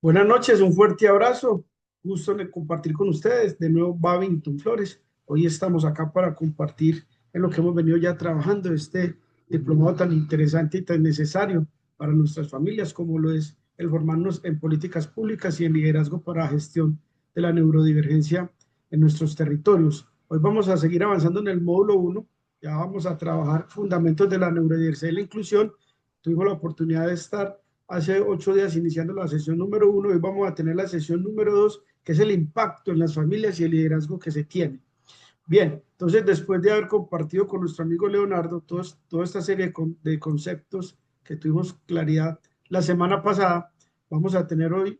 Buenas noches, un fuerte abrazo. Gusto de compartir con ustedes. De nuevo, Babington Flores. Hoy estamos acá para compartir en lo que hemos venido ya trabajando, este diplomado tan interesante y tan necesario para nuestras familias, como lo es el formarnos en políticas públicas y en liderazgo para gestión de la neurodivergencia en nuestros territorios. Hoy vamos a seguir avanzando en el módulo uno. Ya vamos a trabajar fundamentos de la neurodiversidad y la inclusión. Tuvimos la oportunidad de estar hace 8 días iniciando la sesión número uno. Hoy vamos a tener la sesión número dos, que es el impacto en las familias y el liderazgo que se tiene. Bien, entonces después de haber compartido con nuestro amigo Leonardo toda esta serie de conceptos que tuvimos claridad la semana pasada, vamos a tener hoy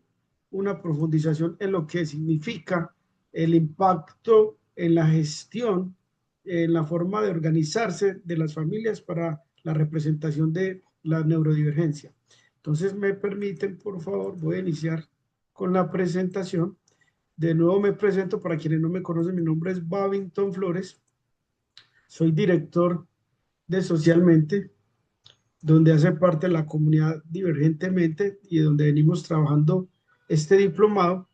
una profundización en lo que significa el impacto en la gestión, en la forma de organizarse de las familias para la representación de la neurodivergencia. Entonces, me permiten, por favor, voy a iniciar con la presentación. De nuevo me presento para quienes no me conocen, mi nombre es Babington Flores, soy director de Socialmente, donde hace parte de la comunidad Divergentemente y donde venimos trabajando este diplomado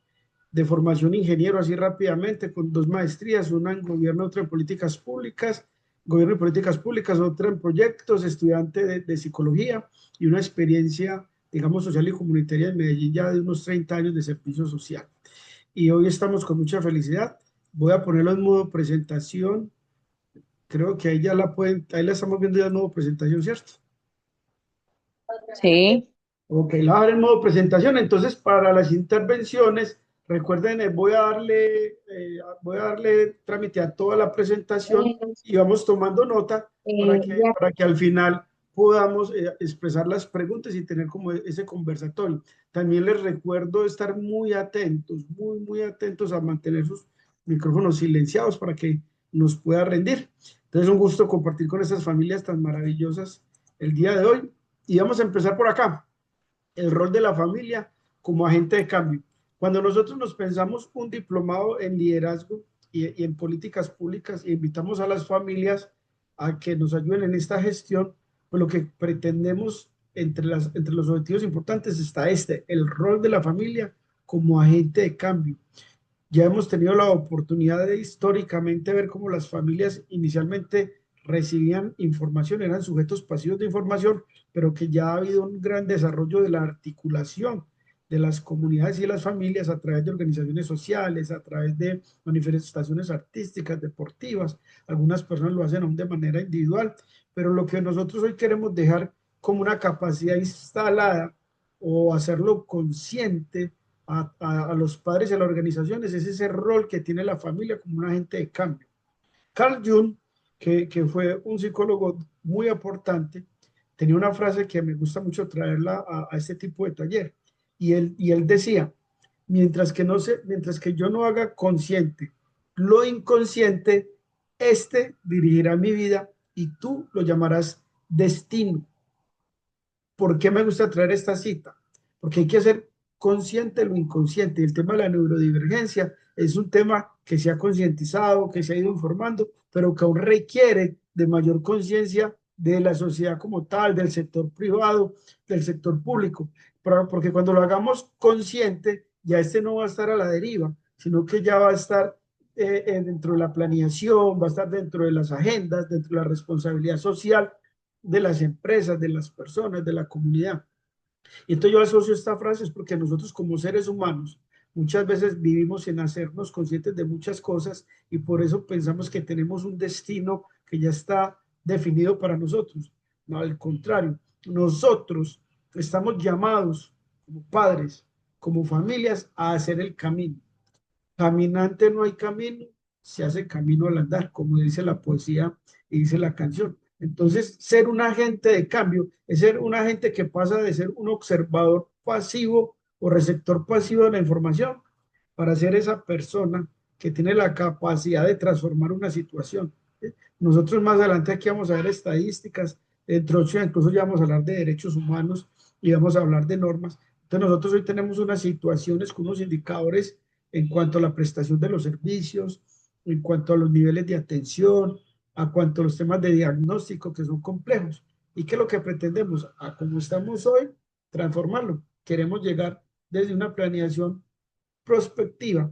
de formación ingeniero, así rápidamente, con 2 maestrías, una en gobierno, otra en políticas públicas, gobierno y políticas públicas, otra en proyectos, estudiante de psicología y una experiencia, digamos, social y comunitaria en Medellín ya de unos 30 años de servicio social. Y hoy estamos con mucha felicidad. Voy a ponerlo en modo presentación. Creo que ahí ya la pueden, ahí la estamos viendo ya en modo presentación, ¿cierto? Sí, Ok, la voy a dar en modo presentación. Entonces, para las intervenciones, recuerden, voy a darle trámite a toda la presentación y vamos tomando nota ya. para que al final podamos expresar las preguntas y tener como ese conversatorio. También les recuerdo estar muy atentos, muy atentos a mantener sus micrófonos silenciados para que nos pueda rendir. Entonces, un gusto compartir con estas familias tan maravillosas el día de hoy. Y vamos a empezar por acá, el rol de la familia como agente de cambio. Cuando nosotros nos pensamos un diplomado en liderazgo y en políticas públicas e invitamos a las familias a que nos ayuden en esta gestión, pues lo que pretendemos entre los objetivos importantes está el rol de la familia como agente de cambio. Ya hemos tenido la oportunidad de históricamente ver cómo las familias inicialmente recibían información, eran sujetos pasivos de información, pero que ya ha habido un gran desarrollo de la articulación de las comunidades y de las familias a través de organizaciones sociales, a través de manifestaciones artísticas, deportivas. Algunas personas lo hacen aún de manera individual, pero lo que nosotros hoy queremos dejar como una capacidad instalada o hacerlo consciente a los padres y a las organizaciones es ese rol que tiene la familia como un agente de cambio. Carl Jung, que fue un psicólogo muy importante, tenía una frase que me gusta mucho traerla a este tipo de taller, y él decía, mientras que yo no haga consciente lo inconsciente, este dirigirá mi vida y tú lo llamarás destino. ¿Por qué me gusta traer esta cita? Porque hay que ser consciente de lo inconsciente. Y el tema de la neurodivergencia es un tema que se ha concientizado, que se ha ido informando, pero que aún requiere de mayor conciencia de la sociedad como tal, del sector privado, del sector público. Porque cuando lo hagamos consciente, ya este no va a estar a la deriva, sino que ya va a estar dentro de la planeación, va a estar dentro de las agendas, dentro de la responsabilidad social de las empresas, de las personas, de la comunidad. Y entonces yo asocio esta frase es porque nosotros como seres humanos muchas veces vivimos sin hacernos conscientes de muchas cosas y por eso pensamos que tenemos un destino que ya está definido para nosotros. No, al contrario, nosotros estamos llamados como padres, como familias, a hacer el camino. Caminante no hay camino, se hace camino al andar, como dice la poesía y dice la canción. Entonces, ser un agente de cambio es ser un agente que pasa de ser un observador pasivo o receptor pasivo de la información para ser esa persona que tiene la capacidad de transformar una situación. ¿Sí? Nosotros más adelante aquí vamos a ver estadísticas, incluso ya vamos a hablar de derechos humanos y vamos a hablar de normas. Entonces nosotros hoy tenemos unas situaciones con unos indicadores en cuanto a la prestación de los servicios, en cuanto a los niveles de atención, a cuanto a los temas de diagnóstico que son complejos. ¿Y qué es lo que pretendemos? A como estamos hoy, transformarlo. Queremos llegar desde una planeación prospectiva,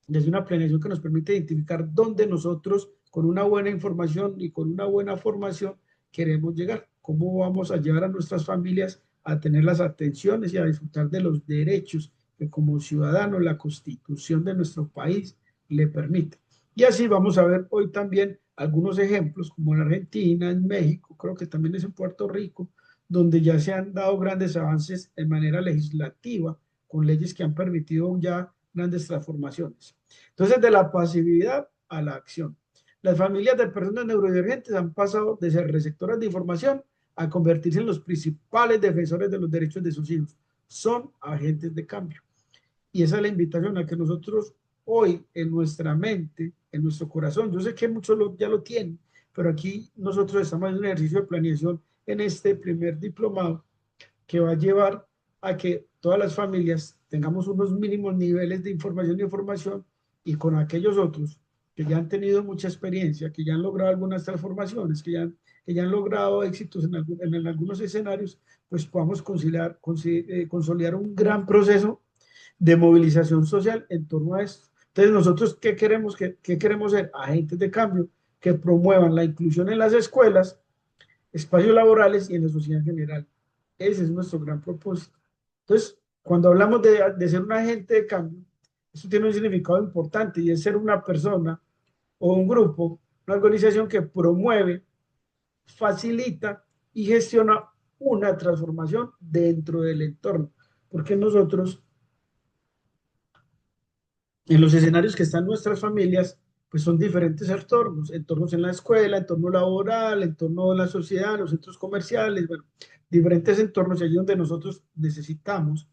desde una planeación que nos permite identificar dónde nosotros, con una buena información y con una buena formación, queremos llegar, cómo vamos a llevar a nuestras familias a tener las atenciones y a disfrutar de los derechos que como ciudadanos la constitución de nuestro país le permite. Y así vamos a ver hoy también algunos ejemplos, como en Argentina, en México, creo que también es en Puerto Rico, donde ya se han dado grandes avances en manera legislativa, con leyes que han permitido ya grandes transformaciones. Entonces, de la pasividad a la acción. Las familias de personas neurodivergentes han pasado de ser receptoras de información a convertirse en los principales defensores de los derechos de sus hijos. Son agentes de cambio. Y esa es la invitación a que nosotros hoy en nuestra mente, en nuestro corazón, yo sé que muchos ya lo tienen, pero aquí nosotros estamos en un ejercicio de planeación en este primer diplomado que va a llevar a que todas las familias tengamos unos mínimos niveles de información y formación, y con aquellos otros que ya han tenido mucha experiencia, que ya han logrado algunas transformaciones, que ya han logrado éxitos en algunos escenarios, pues podamos consolidar un gran proceso de movilización social en torno a esto. Entonces, nosotros, ¿qué queremos ser? Agentes de cambio que promuevan la inclusión en las escuelas, espacios laborales y en la sociedad en general. Ese es nuestro gran propósito. Entonces, cuando hablamos de ser un agente de cambio, eso tiene un significado importante y es ser una persona o un grupo, una organización que promueve, facilita y gestiona una transformación dentro del entorno. Porque nosotros, en los escenarios que están nuestras familias, pues son diferentes entornos, entornos en la escuela, entorno laboral, entorno en la sociedad, los centros comerciales, bueno, diferentes entornos, y allí donde nosotros necesitamos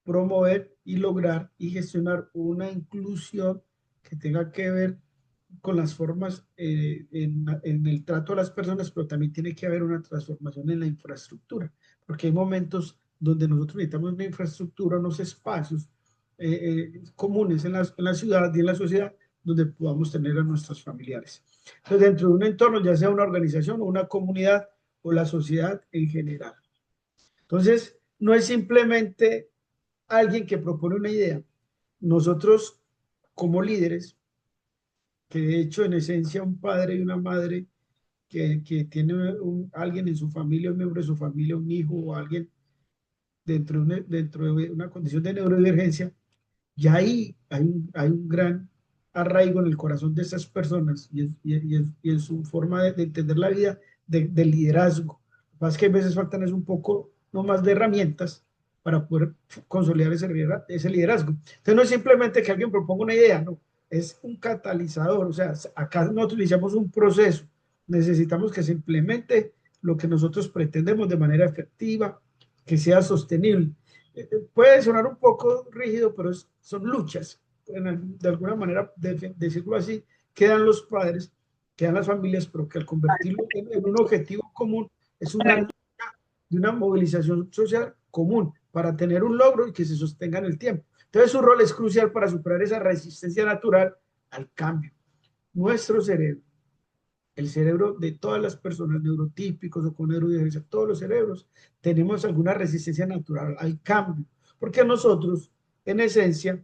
promover y lograr y gestionar una inclusión que tenga que ver con las formas en el trato a las personas, pero también tiene que haber una transformación en la infraestructura, porque hay momentos donde nosotros necesitamos una infraestructura, unos espacios comunes en la ciudad y en la sociedad donde podamos tener a nuestros familiares. Entonces, dentro de un entorno, ya sea una organización o una comunidad o la sociedad en general. Entonces, no es simplemente alguien que propone una idea. Nosotros, como líderes, que de hecho en esencia un padre y una madre que tiene alguien en su familia, un miembro de su familia, un hijo o alguien dentro de una condición de neurodivergencia, ya ahí hay un gran arraigo en el corazón de esas personas y en su forma de entender la vida de liderazgo. Lo que pasa es que a veces faltan es un poco no más de herramientas para poder consolidar ese liderazgo. Entonces no es simplemente que alguien proponga una idea, no, es un catalizador. O sea, acá no utilizamos un proceso, necesitamos que se implemente lo que nosotros pretendemos de manera efectiva, que sea sostenible. Puede sonar un poco rígido, pero son luchas, de alguna manera, decirlo así, quedan los padres, quedan las familias, pero que al convertirlo en un objetivo común, es una lucha de una movilización social común para tener un logro y que se sostenga en el tiempo. Entonces su rol es crucial para superar esa resistencia natural al cambio. Nuestro cerebro, el cerebro de todas las personas neurotípicos o con neurodivergencia, todos los cerebros, tenemos alguna resistencia natural al cambio, porque nosotros, en esencia,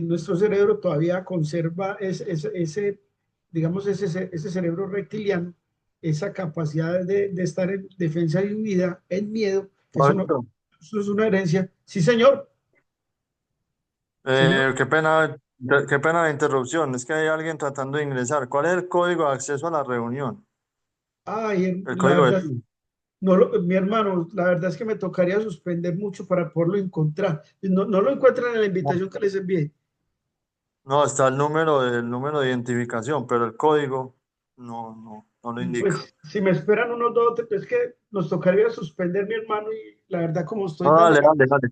nuestro cerebro todavía conserva digamos, ese cerebro reptiliano, esa capacidad de estar en defensa y huida, en miedo, que Pablo, eso es una herencia. Sí, señor, señor. qué pena la interrupción. Es que hay alguien tratando de ingresar. ¿Cuál es el código de acceso a la reunión? Ay, El la código de verdad, PIN. no mi hermano, la verdad es que me tocaría suspender mucho para poderlo encontrar. No lo encuentran en la No, invitación que les envié. no, está el número de identificación, pero el código no lo indica. Pues si me esperan unos dos, es que nos tocaría suspender mi hermano y la verdad como estoy No, dando, dale.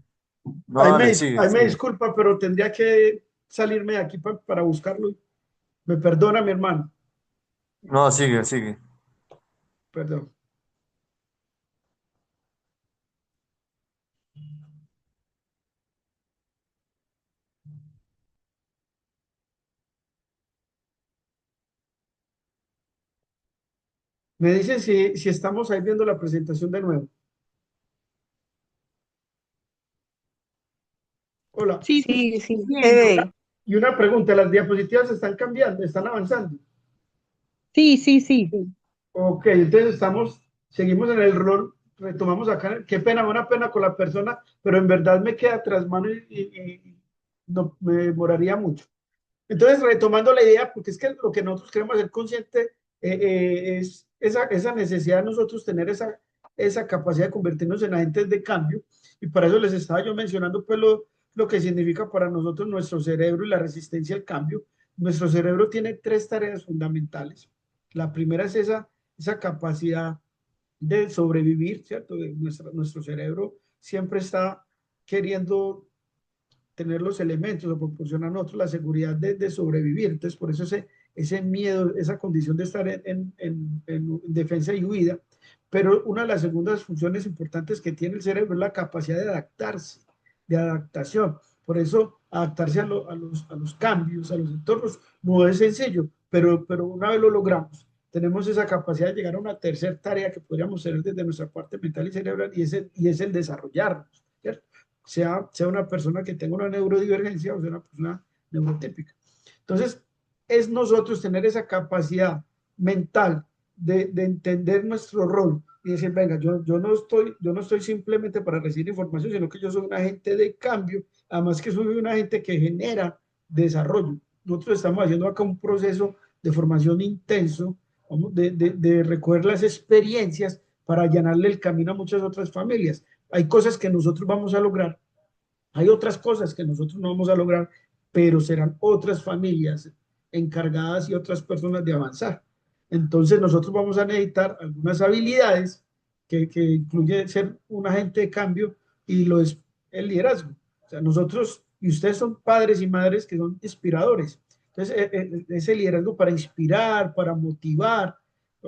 No, dale, sigue, ahí me sigue. disculpa, pero tendría que salirme de aquí para buscarlo. Me perdona mi hermano, No, sigue. perdón. Me dicen si estamos ahí viendo la presentación de nuevo. Hola. Sí, sí, sí, Y ve. una pregunta, ¿las diapositivas están cambiando, están avanzando? Sí, sí, sí. Ok, entonces seguimos en el rol, retomamos acá, qué pena, buena pena con la persona, pero en verdad me queda tras mano y no me demoraría mucho. Entonces, retomando la idea, porque es que lo que nosotros queremos hacer consciente es esa necesidad de nosotros tener esa capacidad de convertirnos en agentes de cambio, y para eso les estaba yo mencionando pues lo que significa para nosotros nuestro cerebro y la resistencia al cambio. Nuestro cerebro tiene tres tareas fundamentales. La primera es esa capacidad de sobrevivir, ¿cierto? Nuestro cerebro siempre está queriendo tener los elementos o proporcionar a nosotros la seguridad de sobrevivir. Entonces, por eso ese miedo, esa condición de estar en defensa y huida. Pero una de las segundas funciones importantes que tiene el cerebro es la capacidad de adaptarse, de adaptación. Por eso, adaptarse a los cambios, a los entornos, no es sencillo, pero una vez lo logramos, tenemos esa capacidad de llegar a una tercera tarea que podríamos hacer desde nuestra parte mental y cerebral, y es el desarrollarnos, ¿cierto? Sea una persona que tenga una neurodivergencia o sea una persona neurotípica. Entonces, es nosotros tener esa capacidad mental de entender nuestro rol y decir, venga, yo no estoy simplemente para recibir información, sino que yo soy un agente de cambio, además que soy un agente que genera desarrollo. Nosotros estamos haciendo acá un proceso de formación intenso, de recoger las experiencias para allanarle el camino a muchas otras familias. Hay cosas que nosotros vamos a lograr, hay otras cosas que nosotros no vamos a lograr, pero serán otras familias encargadas y otras personas de avanzar. Entonces nosotros vamos a necesitar algunas habilidades que incluye ser un agente de cambio y lo es el liderazgo. O sea, nosotros y ustedes son padres y madres que son inspiradores. Entonces, ese liderazgo para inspirar, para motivar,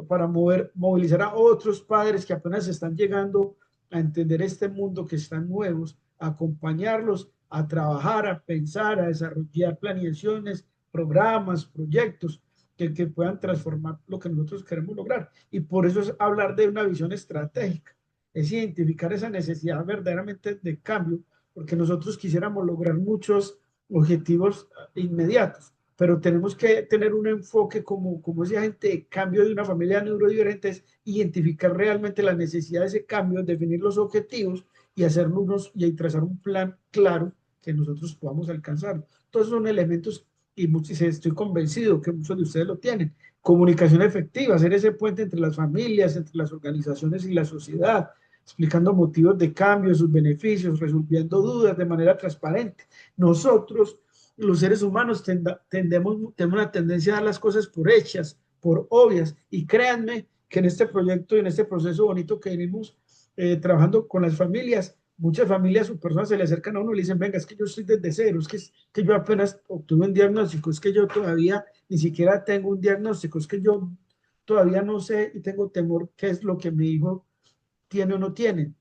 para movilizar a otros padres que apenas están llegando a entender este mundo, que están nuevos, a acompañarlos a trabajar, a pensar, a desarrollar planeaciones, programas, proyectos que puedan transformar lo que nosotros queremos lograr. Y por eso es hablar de una visión estratégica, es identificar esa necesidad verdaderamente de cambio, porque nosotros quisiéramos lograr muchos objetivos inmediatos, pero tenemos que tener un enfoque como ese agente de cambio de una familia neurodivergente, es identificar realmente la necesidad de ese cambio, definir los objetivos y hacernos y trazar un plan claro que nosotros podamos alcanzar. Todos son elementos y estoy convencido que muchos de ustedes lo tienen. Comunicación efectiva, hacer ese puente entre las familias, entre las organizaciones y la sociedad, explicando motivos de cambio, sus beneficios, resolviendo dudas de manera transparente. Nosotros, los seres humanos, tenemos una tendencia a dar las cosas por hechas, por obvias, y créanme que en este proyecto y en este proceso bonito que venimos trabajando con las familias, muchas familias o personas se le acercan a uno y le dicen, venga, es que yo estoy desde cero, es que yo apenas obtuve un diagnóstico, es que yo todavía ni siquiera tengo un diagnóstico, es que yo todavía no sé y tengo temor qué es lo que mi hijo tiene o no tiene.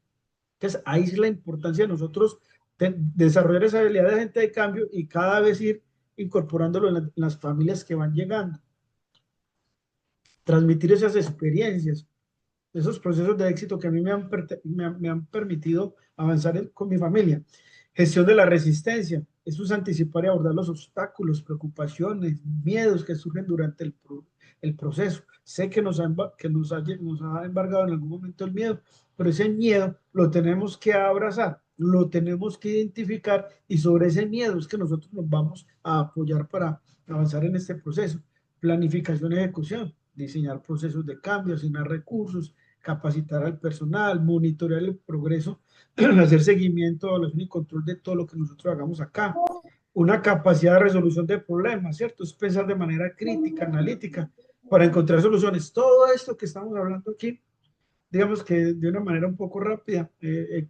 Entonces, ahí es la importancia de nosotros desarrollar esa habilidad de agente de cambio y cada vez ir incorporándolo en las familias que van llegando, transmitir esas experiencias, esos procesos de éxito que a mí me han permitido avanzar con mi familia. Gestión de la resistencia. Eso es anticipar y abordar los obstáculos, preocupaciones, miedos que surgen durante el proceso. Sé que nos ha embargado en algún momento el miedo, pero ese miedo lo tenemos que abrazar, lo tenemos que identificar y sobre ese miedo es que nosotros nos vamos a apoyar para avanzar en este proceso. Planificación y ejecución, diseñar procesos de cambio, asignar recursos, capacitar al personal, monitorear el progreso, hacer seguimiento, evaluación y control de todo lo que nosotros hagamos acá. Una capacidad de resolución de problemas, ¿cierto? Es pensar de manera crítica, analítica, para encontrar soluciones. Todo esto que estamos hablando aquí, digamos que de una manera un poco rápida,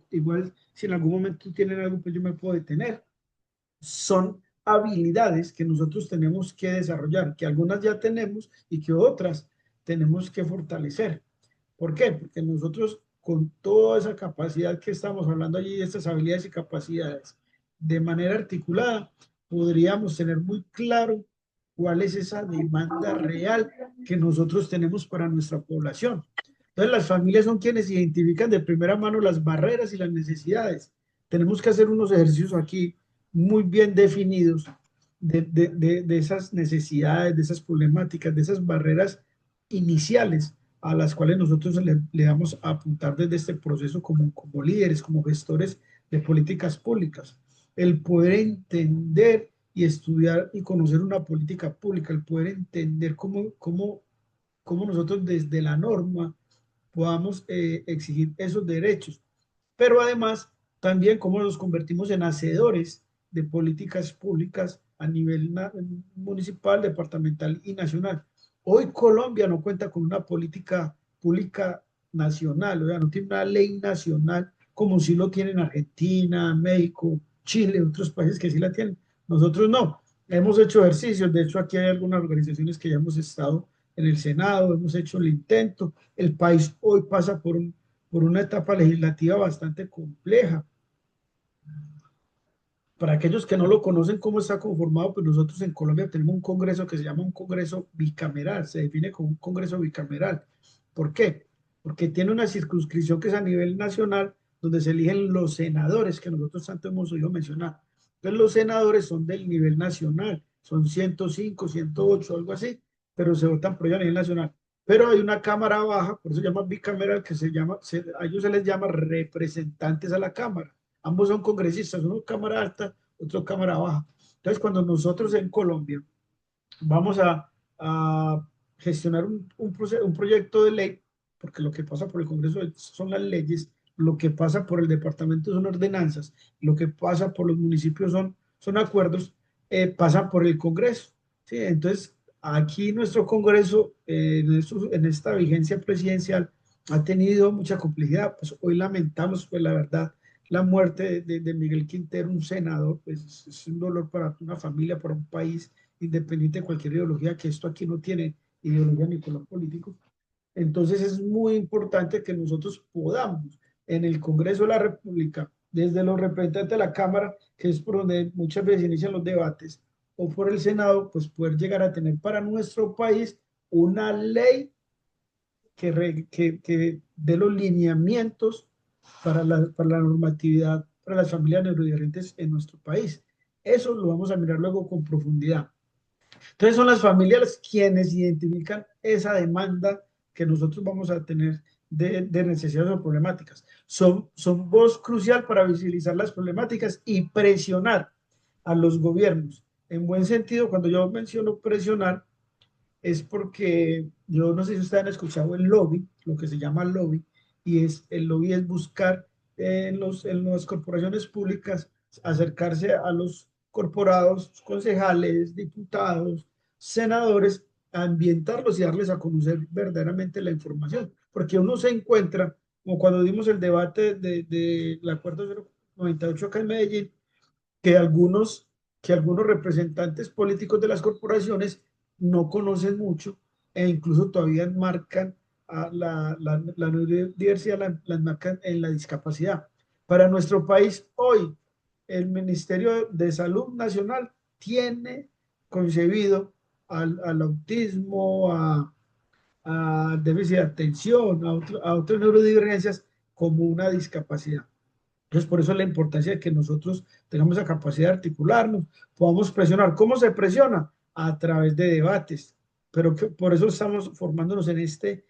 igual si en algún momento tienen algo, pues yo me puedo detener. Son habilidades que nosotros tenemos que desarrollar, que algunas ya tenemos y que otras tenemos que fortalecer. ¿Por qué? Porque nosotros con toda esa capacidad que estamos hablando allí, estas habilidades y capacidades, de manera articulada, podríamos tener muy claro cuál es esa demanda real que nosotros tenemos para nuestra población. Entonces, las familias son quienes identifican de primera mano las barreras y las necesidades. Tenemos que hacer unos ejercicios aquí muy bien definidos de esas necesidades, de esas problemáticas, de esas barreras iniciales a las cuales nosotros le damos a apuntar desde este proceso como líderes, como gestores de políticas públicas. El poder entender y estudiar y conocer una política pública, el poder entender cómo nosotros desde la norma podamos exigir esos derechos, pero además también cómo nos convertimos en hacedores de políticas públicas a nivel municipal, departamental y nacional. Hoy Colombia no cuenta con una política pública nacional, o sea, no tiene una ley nacional como si lo tienen Argentina, México, Chile, otros países que sí la tienen. Nosotros no. Hemos hecho ejercicios, de hecho aquí hay algunas organizaciones que ya hemos estado en el Senado, hemos hecho el intento. El país hoy pasa por una etapa legislativa bastante compleja. Para aquellos que no lo conocen cómo está conformado, pues nosotros en Colombia tenemos un congreso que se llama un congreso bicameral, se define como un congreso bicameral. ¿Por qué? Porque tiene una circunscripción que es a nivel nacional, donde se eligen los senadores, que nosotros tanto hemos oído mencionar. Entonces los senadores son del nivel nacional, son 105, 108, algo así, pero se votan por ellos a nivel nacional. Pero hay una cámara baja, por eso se llama bicameral, que a ellos se les llama representantes a la cámara. Ambos son congresistas, uno cámara alta, otro cámara baja. Entonces, cuando nosotros en Colombia vamos a gestionar un proyecto de ley, porque lo que pasa por el Congreso son las leyes, lo que pasa por el departamento son ordenanzas, lo que pasa por los municipios son acuerdos, pasan por el Congreso. ¿Sí? Entonces, aquí nuestro Congreso, en esta vigencia presidencial, ha tenido mucha complejidad. Pues hoy lamentamos, pues la verdad, la muerte de Miguel Quintero, un senador, pues es un dolor para una familia, para un país, independiente de cualquier ideología, que esto aquí no tiene ideología ni color político. Entonces es muy importante que nosotros podamos en el Congreso de la República, desde los representantes de la Cámara, que es por donde muchas veces inician los debates, o por el Senado, pues poder llegar a tener para nuestro país una ley que dé los lineamientos para la normatividad para las familias neurodivergentes en nuestro país. Eso lo vamos a mirar luego con profundidad. Entonces son las familias quienes identifican esa demanda que nosotros vamos a tener de necesidades o problemáticas. Son voz crucial para visibilizar las problemáticas y presionar a los gobiernos. En buen sentido, cuando yo menciono presionar, es porque yo no sé si ustedes han escuchado el lobby, lo que se llama lobby, y el lobby es buscar en las corporaciones públicas acercarse a los corporados, concejales, diputados, senadores, a ambientarlos y darles a conocer verdaderamente la información, porque uno se encuentra, como cuando dimos el debate del acuerdo 098 acá en Medellín, que algunos, que algunos representantes políticos de las corporaciones no conocen mucho e incluso todavía marcan a la neurodiversidad, la marcan en la discapacidad. Para nuestro país hoy, el Ministerio de Salud Nacional tiene concebido al autismo, a déficit de atención, a otras neurodivergencias como una discapacidad. Entonces, por eso la importancia de que nosotros tengamos la capacidad de articularnos, podamos presionar. ¿Cómo se presiona? A través de debates. Pero por eso estamos formándonos en este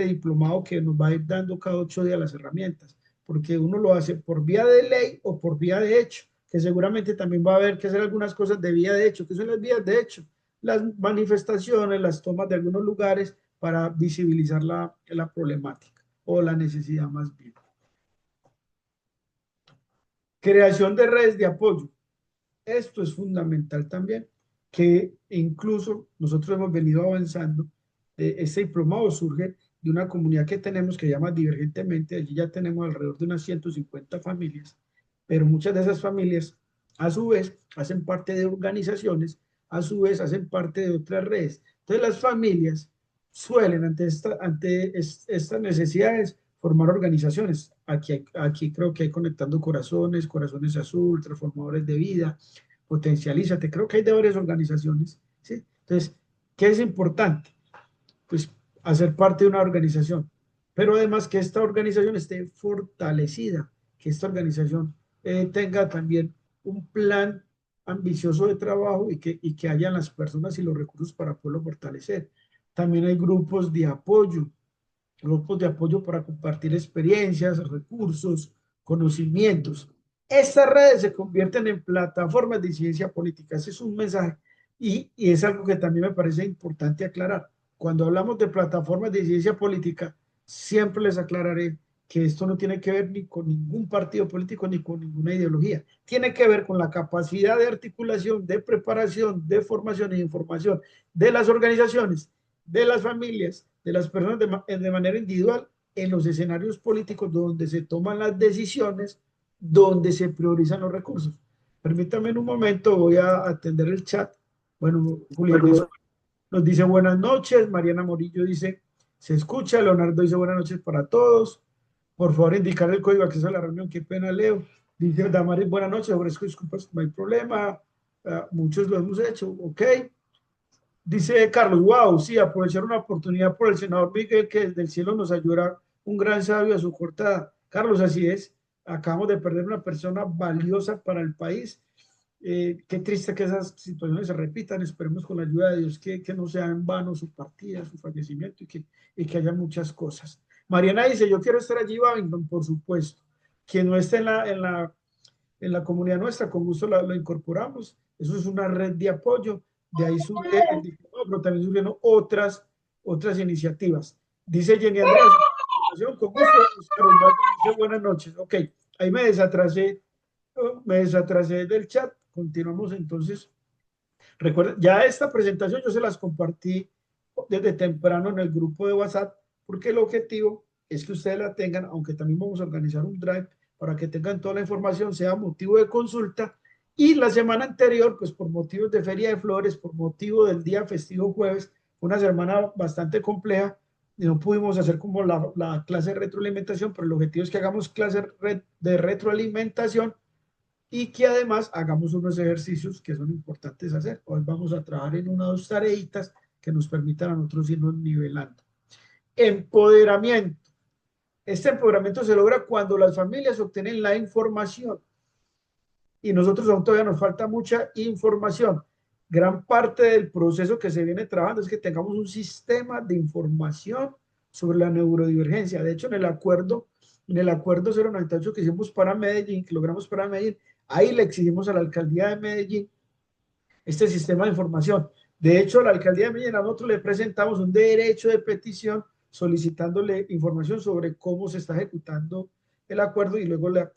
diplomado que nos va a ir dando cada 8 días las herramientas, porque uno lo hace por vía de ley o por vía de hecho, que seguramente también va a haber que hacer algunas cosas de vía de hecho. ¿Qué son las vías de hecho? Las manifestaciones, las tomas de algunos lugares para visibilizar la problemática o la necesidad más bien. Creación de redes de apoyo. Esto es fundamental también, que incluso nosotros hemos venido avanzando. Este diplomado surge de una comunidad que tenemos que se llama Divergentemente. Allí ya tenemos alrededor de unas 150 familias, pero muchas de esas familias, a su vez, hacen parte de organizaciones, a su vez, hacen parte de otras redes. Entonces, las familias suelen, ante estas necesidades, formar organizaciones. Aquí creo que hay Conectando Corazones, Corazones Azul, Transformadores de Vida, Potencialízate, creo que hay de varias organizaciones, ¿sí? Entonces, ¿qué es importante? Pues hacer parte de una organización, pero además que esta organización esté fortalecida, que esta organización tenga también un plan ambicioso de trabajo y que hayan las personas y los recursos para poderlo fortalecer. También hay grupos de apoyo para compartir experiencias, recursos, conocimientos. Estas redes se convierten en plataformas de incidencia política. Ese es un mensaje y es algo que también me parece importante aclarar. Cuando hablamos de plataformas de incidencia política, siempre les aclararé que esto no tiene que ver ni con ningún partido político ni con ninguna ideología. Tiene que ver con la capacidad de articulación, de preparación, de formación e información de las organizaciones, de las familias, de las personas de manera individual en los escenarios políticos donde se toman las decisiones, donde se priorizan los recursos. Permítame un momento, voy a atender el chat. Bueno, Julián nos dice buenas noches, Mariana Morillo dice se escucha, Leonardo dice buenas noches para todos. Por favor, indicar el código de acceso a la reunión, qué pena, Leo. Dice Damaris, buenas noches, ofrezco disculpas, no hay problema. Muchos lo hemos hecho, ok. Dice Carlos, wow, sí, aprovechar una oportunidad por el senador Miguel, que desde el cielo nos ayuda un gran sabio a su cortada. Carlos, así es, acabamos de perder una persona valiosa para el país. Qué triste que esas situaciones se repitan, esperemos con la ayuda de Dios que no sea en vano su partida, su fallecimiento y que haya muchas cosas. Mariana dice, yo quiero estar allí, Babington, por supuesto. Quien no esté en la comunidad nuestra, con gusto la incorporamos. Eso es una red de apoyo. De ahí surge el diplomado, pero también surgieron otras iniciativas. Dice Jenny Andrea, con gusto, Oscar Osvaldo dice buenas noches. Ok, ahí me desatrasé del chat. Continuamos entonces. Recuerden, ya esta presentación yo se las compartí desde temprano en el grupo de WhatsApp, porque el objetivo es que ustedes la tengan, aunque también vamos a organizar un drive para que tengan toda la información, sea motivo de consulta. Y la semana anterior, pues por motivos de Feria de Flores, por motivo del día festivo jueves, una semana bastante compleja, y no pudimos hacer como la clase de retroalimentación, pero el objetivo es que hagamos clases de retroalimentación y que además hagamos unos ejercicios que son importantes hacer. Hoy vamos a trabajar en una o dos tareitas que nos permitan a nosotros irnos nivelando. Empoderamiento. Este empoderamiento se logra cuando las familias obtienen la información y nosotros aún todavía nos falta mucha información. Gran parte del proceso que se viene trabajando es que tengamos un sistema de información sobre la neurodivergencia. De hecho, en el acuerdo 098 que hicimos para Medellín, que logramos para Medellín, ahí le exigimos a la alcaldía de Medellín este sistema de información. De hecho, a la alcaldía de Medellín, a nosotros le presentamos un derecho de petición solicitándole información sobre cómo se está ejecutando el acuerdo y luego la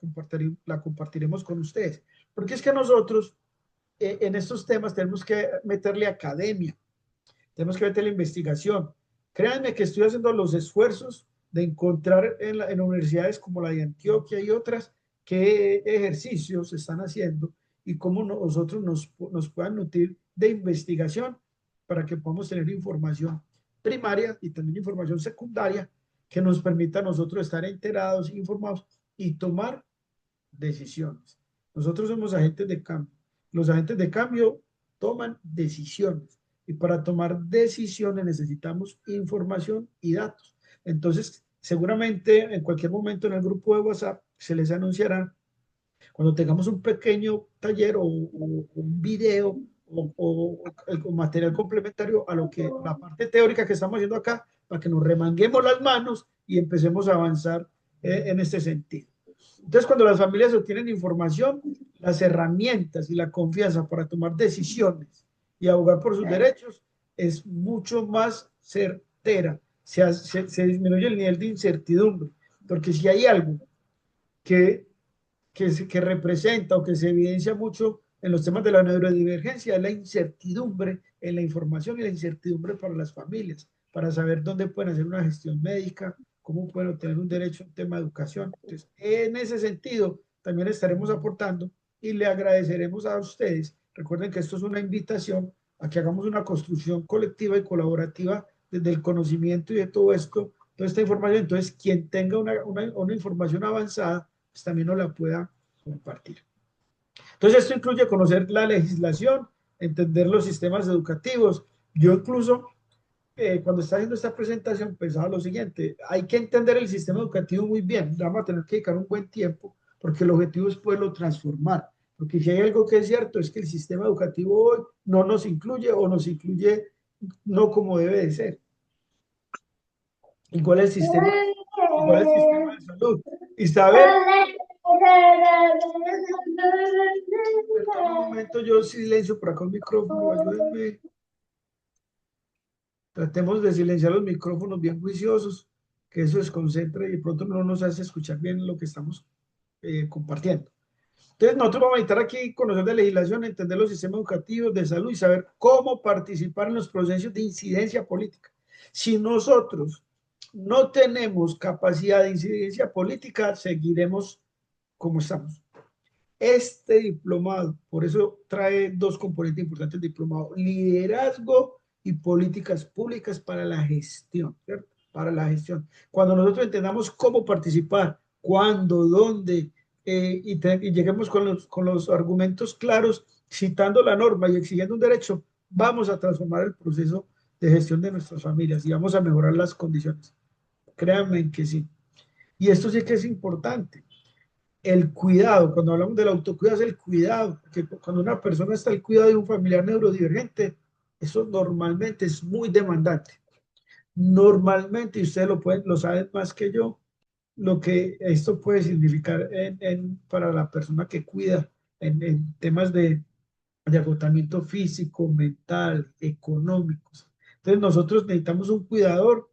compartiremos con ustedes. Porque es que nosotros en estos temas tenemos que meterle academia, tenemos que meterle investigación. Créanme que estoy haciendo los esfuerzos de encontrar en universidades como la de Antioquia y otras qué ejercicios se están haciendo y cómo nosotros nos puedan nutrir de investigación para que podamos tener información primaria y también información secundaria que nos permita a nosotros estar enterados, informados y tomar decisiones. Nosotros somos agentes de cambio. Los agentes de cambio toman decisiones y para tomar decisiones necesitamos información y datos. Entonces, seguramente en cualquier momento en el grupo de WhatsApp se les anunciará cuando tengamos un pequeño taller o un video o material complementario a lo que la parte teórica que estamos haciendo acá, para que nos remanguemos las manos y empecemos a avanzar en este sentido. Entonces, cuando las familias obtienen información, las herramientas y la confianza para tomar decisiones y abogar por sus derechos es mucho más certera. Se disminuye el nivel de incertidumbre, porque si hay algo que representa o que se evidencia mucho en los temas de la neurodivergencia es la incertidumbre en la información y la incertidumbre para las familias, para saber dónde pueden hacer una gestión médica, cómo pueden obtener un derecho en tema de educación. Entonces, en ese sentido, también estaremos aportando y le agradeceremos a ustedes. Recuerden que esto es una invitación a que hagamos una construcción colectiva y colaborativa desde el conocimiento y de todo esto, toda esta información. Entonces, quien tenga una información avanzada, pues también nos la pueda compartir. Entonces, esto incluye conocer la legislación, entender los sistemas educativos. Yo incluso, cuando estaba haciendo esta presentación, pensaba lo siguiente: hay que entender el sistema educativo muy bien, vamos a tener que dedicar un buen tiempo, porque el objetivo es poderlo transformar, Porque si hay algo que es cierto es que el sistema educativo hoy no nos incluye o nos incluye no como debe de ser. Igual el sistema de salud. Isabel, perdón un momento, yo silencio por acá el micrófono, ayúdenme. Tratemos de silenciar los micrófonos bien juiciosos, que eso desconcentra y de pronto no nos hace escuchar bien lo que estamos compartiendo. Entonces, nosotros vamos a necesitar aquí conocer de legislación, entender los sistemas educativos de salud y saber cómo participar en los procesos de incidencia política. Si nosotros no tenemos capacidad de incidencia política, seguiremos como estamos. Este diplomado, por eso trae dos componentes importantes del diplomado: liderazgo y políticas públicas para la gestión, ¿cierto? Para la gestión. Cuando nosotros entendamos cómo participar, cuándo, dónde, y lleguemos con los argumentos claros, citando la norma y exigiendo un derecho, vamos a transformar el proceso de gestión de nuestras familias y vamos a mejorar las condiciones. Créanme que sí. Y esto sí que es importante. El cuidado, cuando hablamos del autocuidado, es el cuidado, porque cuando una persona está al cuidado de un familiar neurodivergente, eso normalmente es muy demandante. Normalmente, y ustedes lo saben más que yo, lo que esto puede significar para la persona que cuida en temas de agotamiento físico, mental, económicos. Entonces, nosotros necesitamos un cuidador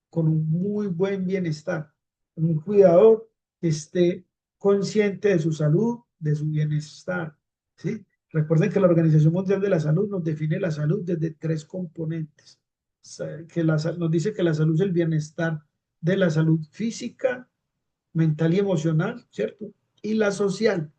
con un muy buen bienestar, un cuidador que esté consciente de su salud, de su bienestar, ¿sí? Recuerden que la Organización Mundial de la Salud nos define la salud desde tres componentes. Nos dice que la salud es el bienestar de la salud física, mental y emocional, ¿cierto? Y la social,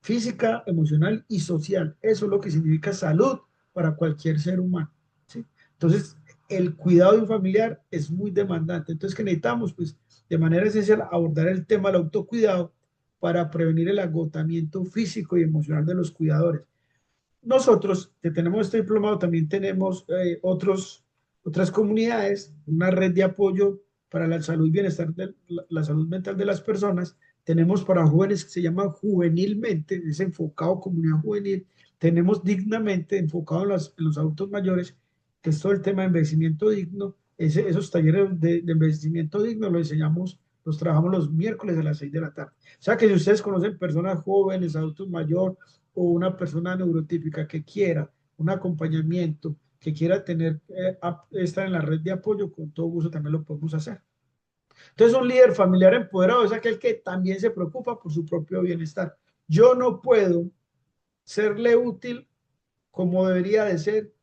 física, emocional y social. Eso es lo que significa salud para cualquier ser humano, ¿sí? Entonces, el cuidado de un familiar es muy demandante. Entonces, que necesitamos, pues, de manera esencial, abordar el tema del autocuidado para prevenir el agotamiento físico y emocional de los cuidadores. Nosotros, que tenemos este diplomado, también tenemos otras comunidades, una red de apoyo para la salud y bienestar, la salud mental de las personas. Tenemos para jóvenes que se llama Juvenilmente, es enfocado comunidad juvenil. Tenemos Dignamente, enfocado en los adultos mayores, que es todo el tema de envejecimiento digno. Esos talleres de envejecimiento digno los trabajamos los miércoles a las 6 de la tarde. O sea que si ustedes conocen personas jóvenes, adultos mayores, o una persona neurotípica que quiera un acompañamiento, que quiera estar en la red de apoyo, con todo gusto también lo podemos hacer. Entonces, un líder familiar empoderado es aquel que también se preocupa por su propio bienestar. Yo no puedo serle útil como debería de ser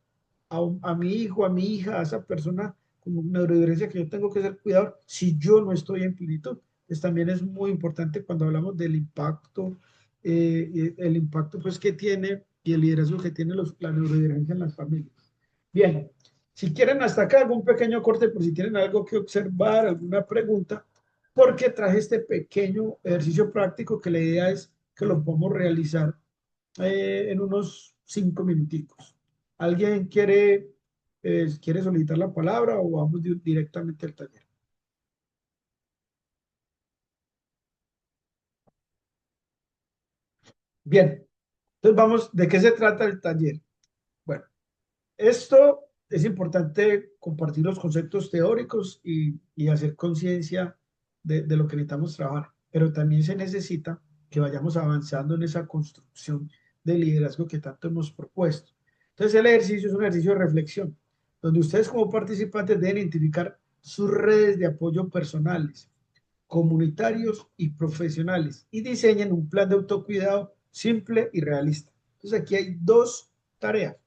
a mi hijo, a mi hija, a esa persona con neurodivergencia que yo tengo que ser cuidador si yo no estoy en plenitud. Pues también es muy importante cuando hablamos del impacto, el impacto pues que tiene y el liderazgo que tiene la neurodivergencia en las familias. Bien, si quieren hasta acá hago un pequeño corte por si tienen algo que observar, alguna pregunta, porque traje este pequeño ejercicio práctico que la idea es que lo podamos realizar en unos 5 minuticos. ¿Alguien quiere solicitar la palabra o vamos directamente al taller? Bien, entonces vamos, ¿de qué se trata el taller? Bueno, esto es importante compartir los conceptos teóricos y hacer conciencia de lo que necesitamos trabajar, pero también se necesita que vayamos avanzando en esa construcción de liderazgo que tanto hemos propuesto. Entonces el ejercicio es un ejercicio de reflexión, donde ustedes como participantes deben identificar sus redes de apoyo personales, comunitarios y profesionales y diseñen un plan de autocuidado simple y realista. Entonces aquí hay dos tareas.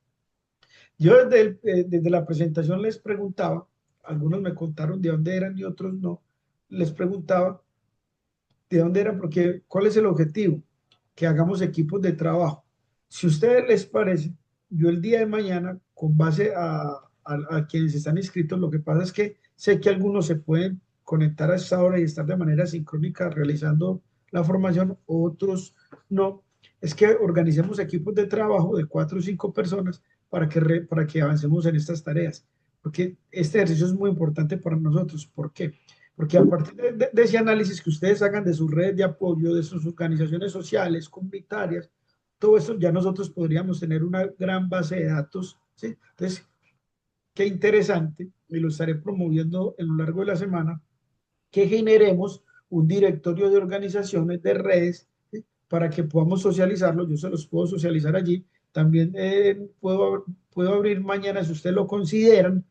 Yo desde la presentación les preguntaba, algunos me contaron de dónde eran y otros no, les preguntaba de dónde eran porque cuál es el objetivo, que hagamos equipos de trabajo. Si a ustedes les parece, yo el día de mañana, con base a quienes están inscritos, lo que pasa es que sé que algunos se pueden conectar a esta hora y estar de manera sincrónica realizando la formación, otros no. Es que organicemos equipos de trabajo de 4 o 5 personas para que avancemos en estas tareas. Porque este ejercicio es muy importante para nosotros. ¿Por qué? porque a partir de ese análisis que ustedes hagan de sus redes de apoyo, de sus organizaciones sociales, comunitarias, todo eso ya nosotros podríamos tener una gran base de datos, ¿sí? Entonces, qué interesante, y lo estaré promoviendo en lo largo de la semana, que generemos un directorio de organizaciones de redes, ¿sí? Para que podamos socializarlo. Yo se los puedo socializar allí. También puedo abrir mañana, si ustedes lo consideran,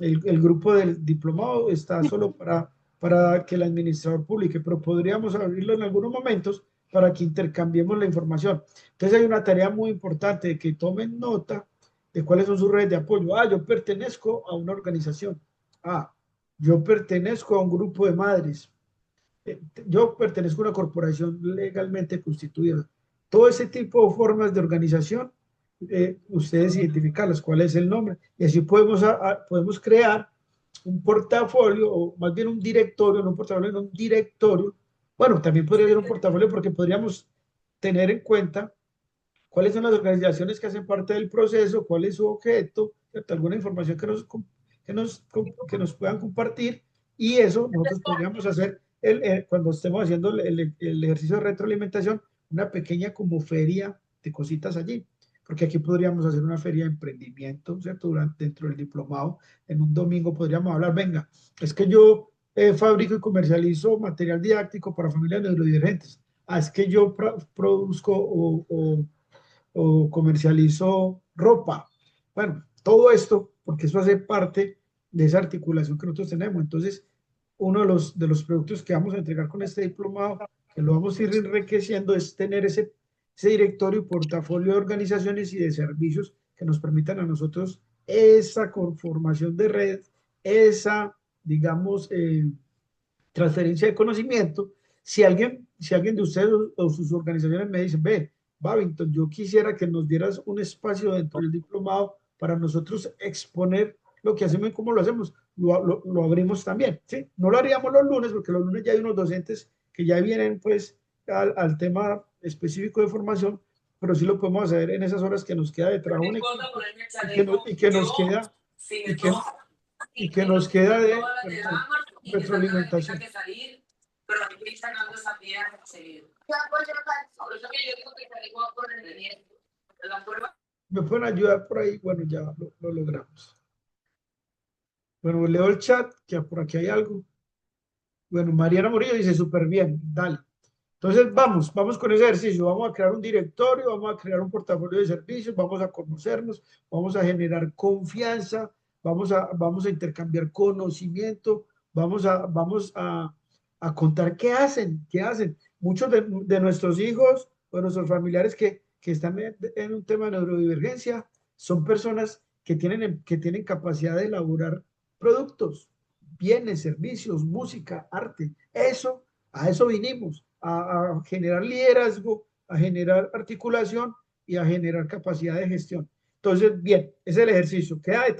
el grupo del diplomado está solo para que el administrador publique, pero podríamos abrirlo en algunos momentos para que intercambiemos la información. Entonces hay una tarea muy importante de que tomen nota de cuáles son sus redes de apoyo. Ah, yo pertenezco a una organización. Ah, yo pertenezco a un grupo de madres. Yo pertenezco a una corporación legalmente constituida. Todo ese tipo de formas de organización, ustedes identificarlas, cuál es el nombre, y así podemos crear un portafolio, o más bien un directorio, no un portafolio, no un directorio. Bueno, también podría ser un portafolio porque podríamos tener en cuenta cuáles son las organizaciones que hacen parte del proceso, cuál es su objeto, ¿cierto? Alguna información que nos puedan compartir, y eso nosotros podríamos hacer cuando estemos haciendo el ejercicio de retroalimentación, una pequeña como feria de cositas allí, porque aquí podríamos hacer una feria de emprendimiento, ¿cierto? Dentro del diplomado, en un domingo podríamos hablar, venga, es que yo fabrico y comercializo material didáctico para familias neurodivergentes. Ah, es que yo produzco o comercializo ropa. Bueno, todo esto, porque eso hace parte de esa articulación que nosotros tenemos. Entonces, uno de los productos que vamos a entregar con este diplomado, que lo vamos a ir enriqueciendo, es tener ese directorio y portafolio de organizaciones y de servicios que nos permitan a nosotros esa conformación de red, esa, digamos, transferencia de conocimiento. Si alguien de ustedes o sus organizaciones me dicen, ve, Babington, yo quisiera que nos dieras un espacio dentro del diplomado para nosotros exponer lo que hacemos y cómo lo hacemos, lo abrimos también, ¿sí? No lo haríamos los lunes, porque los lunes ya hay unos docentes que ya vienen, pues, al tema específico de formación, pero sí lo podemos hacer en esas horas que nos queda de trabajo en equipo, y que nos queda, y que, y que nos queda de retroalimentación. ¿Me pueden ayudar por ahí? Bueno, ya lo logramos. Bueno, leo el chat, que por aquí hay algo. Bueno, Mariana Murillo dice, súper bien, dale. Entonces, vamos con ese ejercicio. Vamos a crear un directorio, vamos a crear un portafolio de servicios, vamos a conocernos, vamos a generar confianza, vamos a intercambiar conocimiento, vamos a contar qué hacen. Muchos de nuestros hijos o nuestros familiares que están en un tema de neurodivergencia son personas que tienen capacidad de elaborar productos, bienes, servicios, música, arte. A eso vinimos, a generar liderazgo, a generar articulación y a generar capacidad de gestión. Entonces, bien, ese es el ejercicio. Queda de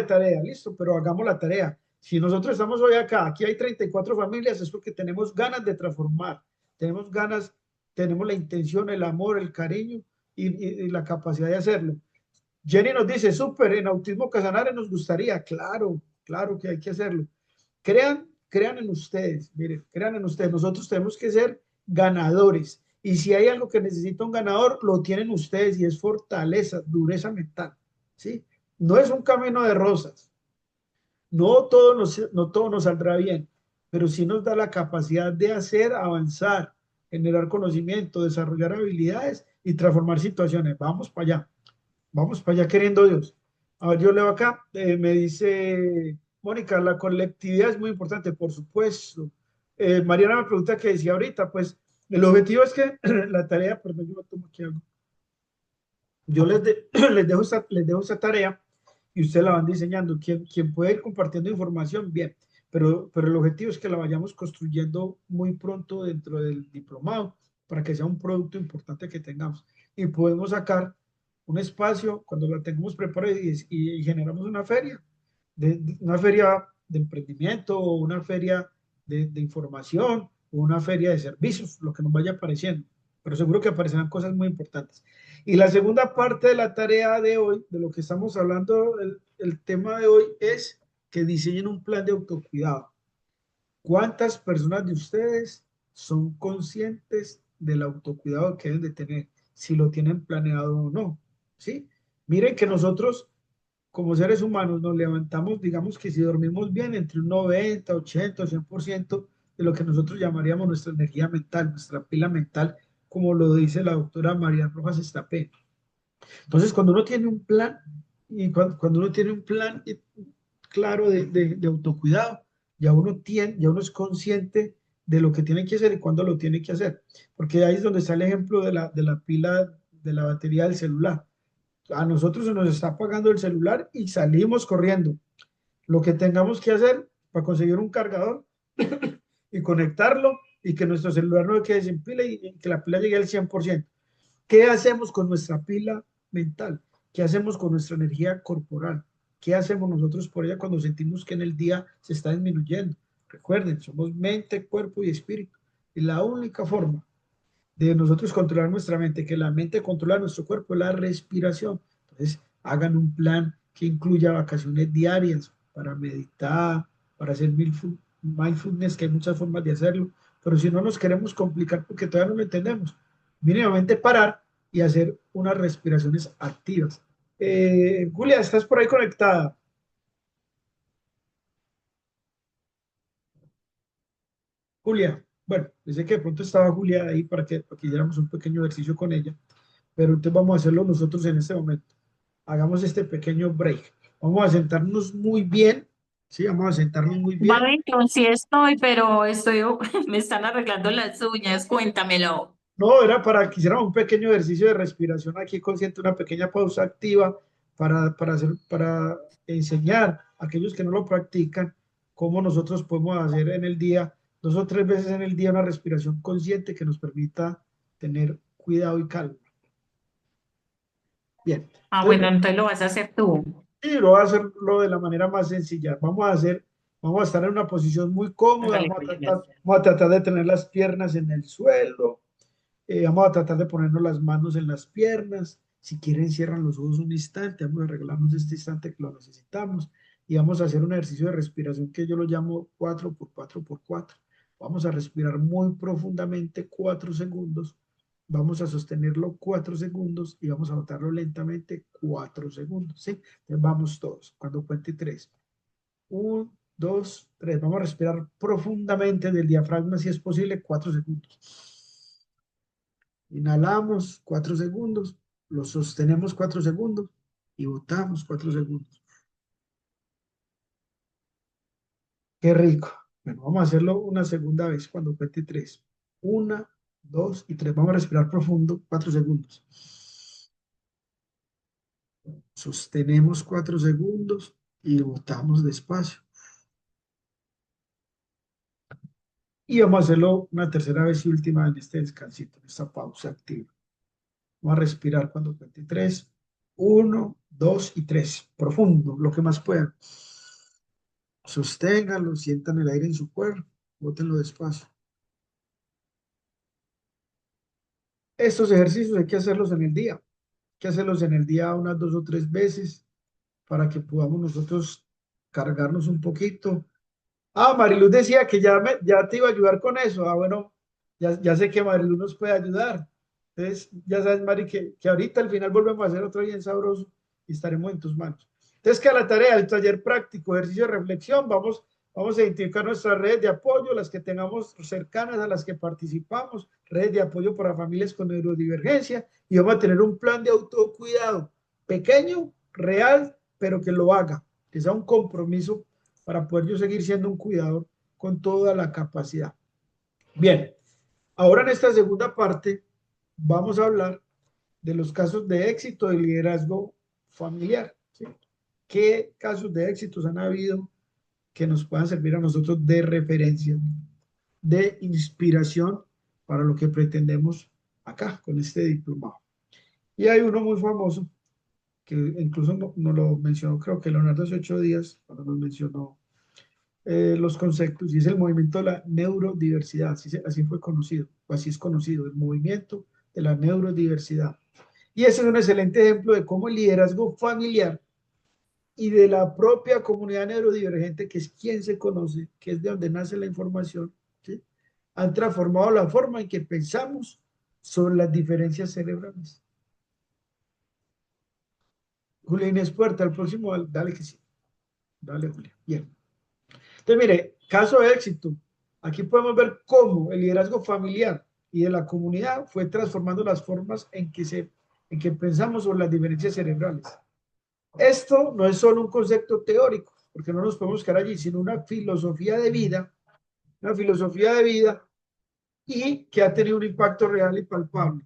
tarea, listo, pero hagamos la tarea. Si nosotros estamos hoy acá, aquí hay 34 familias, es porque tenemos ganas de transformar, tenemos ganas, tenemos la intención, el amor, el cariño y la capacidad de hacerlo. Jenny nos dice, súper, en Autismo Casanare nos gustaría, claro, claro que hay que hacerlo. Crean en ustedes, miren, crean en ustedes. Nosotros tenemos que ser ganadores. Y si hay algo que necesita un ganador, lo tienen ustedes y es fortaleza, dureza mental, ¿sí? No es un camino de rosas. No todo nos saldrá bien, pero sí nos da la capacidad de hacer avanzar, generar conocimiento, desarrollar habilidades y transformar situaciones. Vamos para allá queriendo Dios. A ver, yo leo acá, me dice Mónica, la colectividad es muy importante, por supuesto. Mariana me pregunta qué decía ahorita, pues el objetivo es que la tarea, perdón, yo me tomo aquí algo. Yo les dejo esta tarea y ustedes la van diseñando. Quien puede ir compartiendo información, bien, pero el objetivo es que la vayamos construyendo muy pronto dentro del diplomado para que sea un producto importante que tengamos. Y podemos sacar un espacio cuando la tengamos preparada y generamos una feria de emprendimiento o una feria de información o una feria de servicios, lo que nos vaya apareciendo. Pero seguro que aparecerán cosas muy importantes. Y la segunda parte de la tarea de hoy, de lo que estamos hablando, el tema de hoy es que diseñen un plan de autocuidado. ¿Cuántas personas de ustedes son conscientes del autocuidado que deben de tener? Si lo tienen planeado o no, ¿sí? Miren que nosotros, como seres humanos, nos levantamos, digamos que si dormimos bien, entre un 90, 80 o 100% de lo que nosotros llamaríamos nuestra energía mental, nuestra pila mental, como lo dice la doctora María Rojas Estapé. Entonces, cuando uno tiene un plan, y cuando uno tiene un plan claro de autocuidado, ya uno es consciente de lo que tiene que hacer y cuándo lo tiene que hacer. Porque ahí es donde está el ejemplo de la pila de la batería del celular. A nosotros se nos está apagando el celular y salimos corriendo. Lo que tengamos que hacer para conseguir un cargador y conectarlo y que nuestro celular no quede sin pila y que la pila llegue al 100%. ¿Qué hacemos con nuestra pila mental? ¿Qué hacemos con nuestra energía corporal? ¿Qué hacemos nosotros por ella cuando sentimos que en el día se está disminuyendo? Recuerden, somos mente, cuerpo y espíritu. Y la única forma de nosotros controlar nuestra mente, que la mente controla nuestro cuerpo, es la respiración. Entonces, hagan un plan que incluya vacaciones diarias para meditar, para hacer mindfulness, que hay muchas formas de hacerlo, pero si no nos queremos complicar porque todavía no lo entendemos, mínimamente parar y hacer unas respiraciones activas. Julia, ¿estás por ahí conectada? Julia, bueno, pensé que de pronto estaba Julia ahí para que hiciéramos un pequeño ejercicio con ella, pero entonces vamos a hacerlo nosotros en este momento. Hagamos este pequeño break. Vamos a sentarnos muy bien, ¿sí? Vamos a sentarnos muy bien. Babito, sí estoy, pero estoy, me están arreglando las uñas, cuéntamelo. No, era para que hiciéramos un pequeño ejercicio de respiración aquí consciente, una pequeña pausa activa para enseñar a aquellos que no lo practican cómo nosotros podemos hacer en el día, 2 o 3 veces en el día, una respiración consciente que nos permita tener cuidado y calma. Bien, Ah, entonces bueno, entonces lo vas a hacer tú. sí, lo voy a hacerlo de la manera más sencilla. Vamos a estar en una posición muy cómoda, Hágale, pues, gracias. vamos a tratar de tener las piernas en el suelo, vamos a tratar de ponernos las manos en las piernas. Si quieren, cierran los ojos un instante, vamos a arreglarnos este instante que lo necesitamos y vamos a hacer un ejercicio de respiración que yo lo llamo 4x4x4. Vamos a respirar muy profundamente 4 segundos. Vamos a sostenerlo 4 segundos y vamos a botarlo lentamente 4 segundos, ¿sí? Entonces vamos todos. Cuando cuente 3. 1, 2, 3. Vamos a respirar profundamente del diafragma, si es posible, 4 segundos. Inhalamos 4 segundos, lo sostenemos 4 segundos y botamos 4 segundos. Qué rico. Bueno, vamos a hacerlo una segunda vez cuando cuente 3. 1, 2 y 3. Vamos a respirar profundo 4 segundos. Sostenemos 4 segundos y botamos despacio. Y vamos a hacerlo una tercera vez y última en este descansito, en esta pausa activa. Vamos a respirar cuando cuente 3. 1, 2 y 3. Profundo, lo que más puedan. Sosténganlo, sientan el aire en su cuerpo, bótenlo despacio. Estos ejercicios hay que hacerlos en el día. Hay que hacerlos en el día unas 2 o 3 veces para que podamos nosotros cargarnos un poquito. Ah, Mariluz decía que ya te iba a ayudar con eso. Ah, bueno, ya sé que Mariluz nos puede ayudar. Entonces, ya sabes, Mari, que ahorita al final volvemos a hacer otro bien sabroso y estaremos en tus manos. Entonces, que a la tarea del taller práctico, ejercicio de reflexión, vamos a identificar nuestras redes de apoyo, las que tengamos cercanas a las que participamos, redes de apoyo para familias con neurodivergencia, y vamos a tener un plan de autocuidado pequeño, real, pero que lo haga, que sea un compromiso para poder yo seguir siendo un cuidador con toda la capacidad. Bien, ahora en esta segunda parte vamos a hablar de los casos de éxito de liderazgo familiar, ¿sí? ¿Qué casos de éxitos han habido que nos puedan servir a nosotros de referencia, de inspiración para lo que pretendemos acá con este diplomado? Y hay uno muy famoso que incluso nos lo mencionó, creo que Leonardo hace 8 días, cuando nos mencionó los conceptos, y es el movimiento de la neurodiversidad, así fue conocido, o así es conocido, el movimiento de la neurodiversidad. Y ese es un excelente ejemplo de cómo el liderazgo familiar y de la propia comunidad neurodivergente, que es quien se conoce, que es de donde nace la información, ¿sí? Han transformado la forma en que pensamos sobre las diferencias cerebrales. Julia Inés Puerta, el próximo, dale que sí. Dale, Julia. Bien. Entonces, mire, caso de éxito. Aquí podemos ver cómo el liderazgo familiar y de la comunidad fue transformando las formas en que pensamos sobre las diferencias cerebrales. Esto no es solo un concepto teórico, porque no nos podemos quedar allí, sino una filosofía de vida y que ha tenido un impacto real y palpable.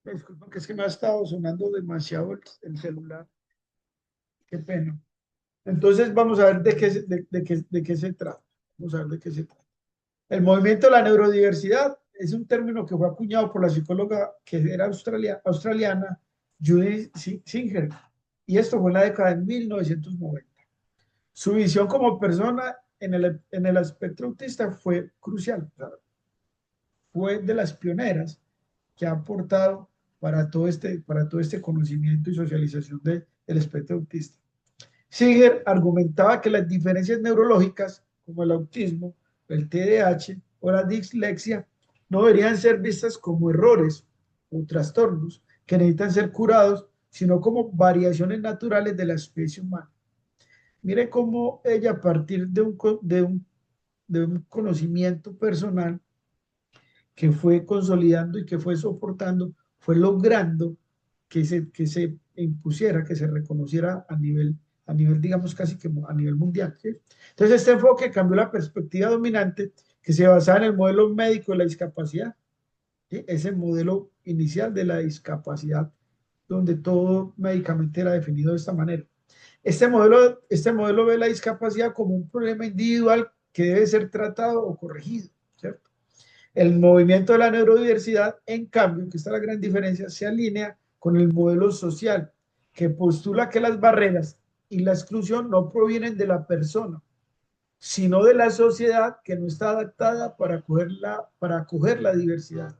Me disculpan que es que me ha estado sonando demasiado el celular. Qué pena. Entonces vamos a ver de qué se trata. Vamos a ver de qué se trata. El movimiento de la neurodiversidad es un término que fue acuñado por la psicóloga que era australiana Judith Singer, y esto fue en la década de 1990. Su visión como persona en el aspecto autista fue crucial. Fue de las pioneras que ha aportado para todo este conocimiento y socialización del espectro autista. Singer argumentaba que las diferencias neurológicas, como el autismo, el TDAH o la dislexia, no deberían ser vistas como errores o trastornos que necesitan ser curados, sino como variaciones naturales de la especie humana. Mire cómo ella, a partir de un conocimiento personal que fue consolidando y que fue soportando, fue logrando que se impusiera, que se reconociera a nivel, digamos, casi que a nivel mundial, ¿sí? Entonces, este enfoque cambió la perspectiva dominante que se basaba en el modelo médico de la discapacidad, ¿sí? Ese modelo inicial de la discapacidad, donde todo médicamente era definido de esta manera. Este modelo ve la discapacidad como un problema individual que debe ser tratado o corregido, ¿cierto? El movimiento de la neurodiversidad, en cambio, que está la gran diferencia, se alinea con el modelo social, que postula que las barreras y la exclusión no provienen de la persona, sino de la sociedad que no está adaptada para acoger la diversidad.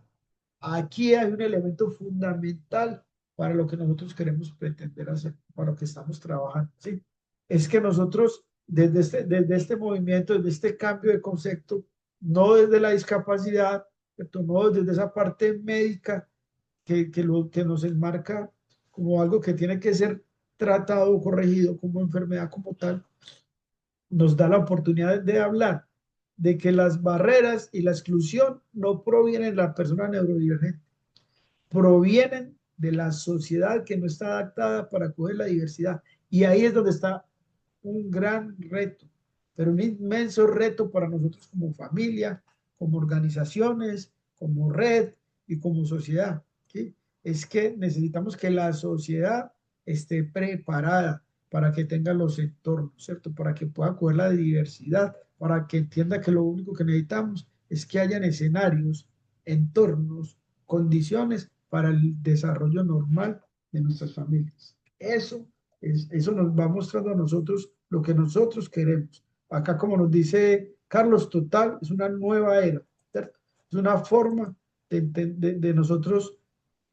Aquí hay un elemento fundamental para lo que nosotros queremos pretender hacer, para lo que estamos trabajando, ¿sí? Es que nosotros, desde este movimiento, desde este cambio de concepto, no desde la discapacidad, ¿cierto? No desde esa parte médica que nos enmarca como algo que tiene que ser tratado o corregido como enfermedad como tal, nos da la oportunidad de hablar de que las barreras y la exclusión no provienen de la persona neurodivergente, provienen de la sociedad que no está adaptada para acoger la diversidad. Y ahí es donde está un gran reto, pero un inmenso reto para nosotros como familia, como organizaciones, como red y como sociedad, ¿sí? Es que necesitamos que la sociedad esté preparada para que tenga los entornos, ¿cierto? Para que pueda acoger la diversidad, para que entienda que lo único que necesitamos es que hayan escenarios, entornos, condiciones para el desarrollo normal de nuestras familias. Eso nos va mostrando a nosotros lo que nosotros queremos. Acá, como nos dice Carlos, total, es una nueva era, ¿cierto? Es una forma de nosotros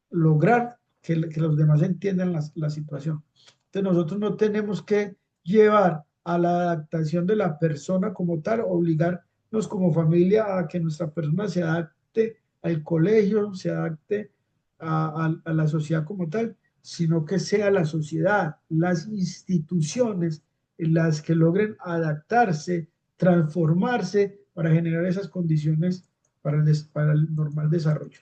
lograr que los demás entiendan la situación. Entonces, nosotros no tenemos que llevar a la adaptación de la persona como tal, obligarnos como familia a que nuestra persona se adapte al colegio, se adapte a la sociedad como tal, sino que sea la sociedad, las instituciones las que logren adaptarse, transformarse para generar esas condiciones para el normal desarrollo.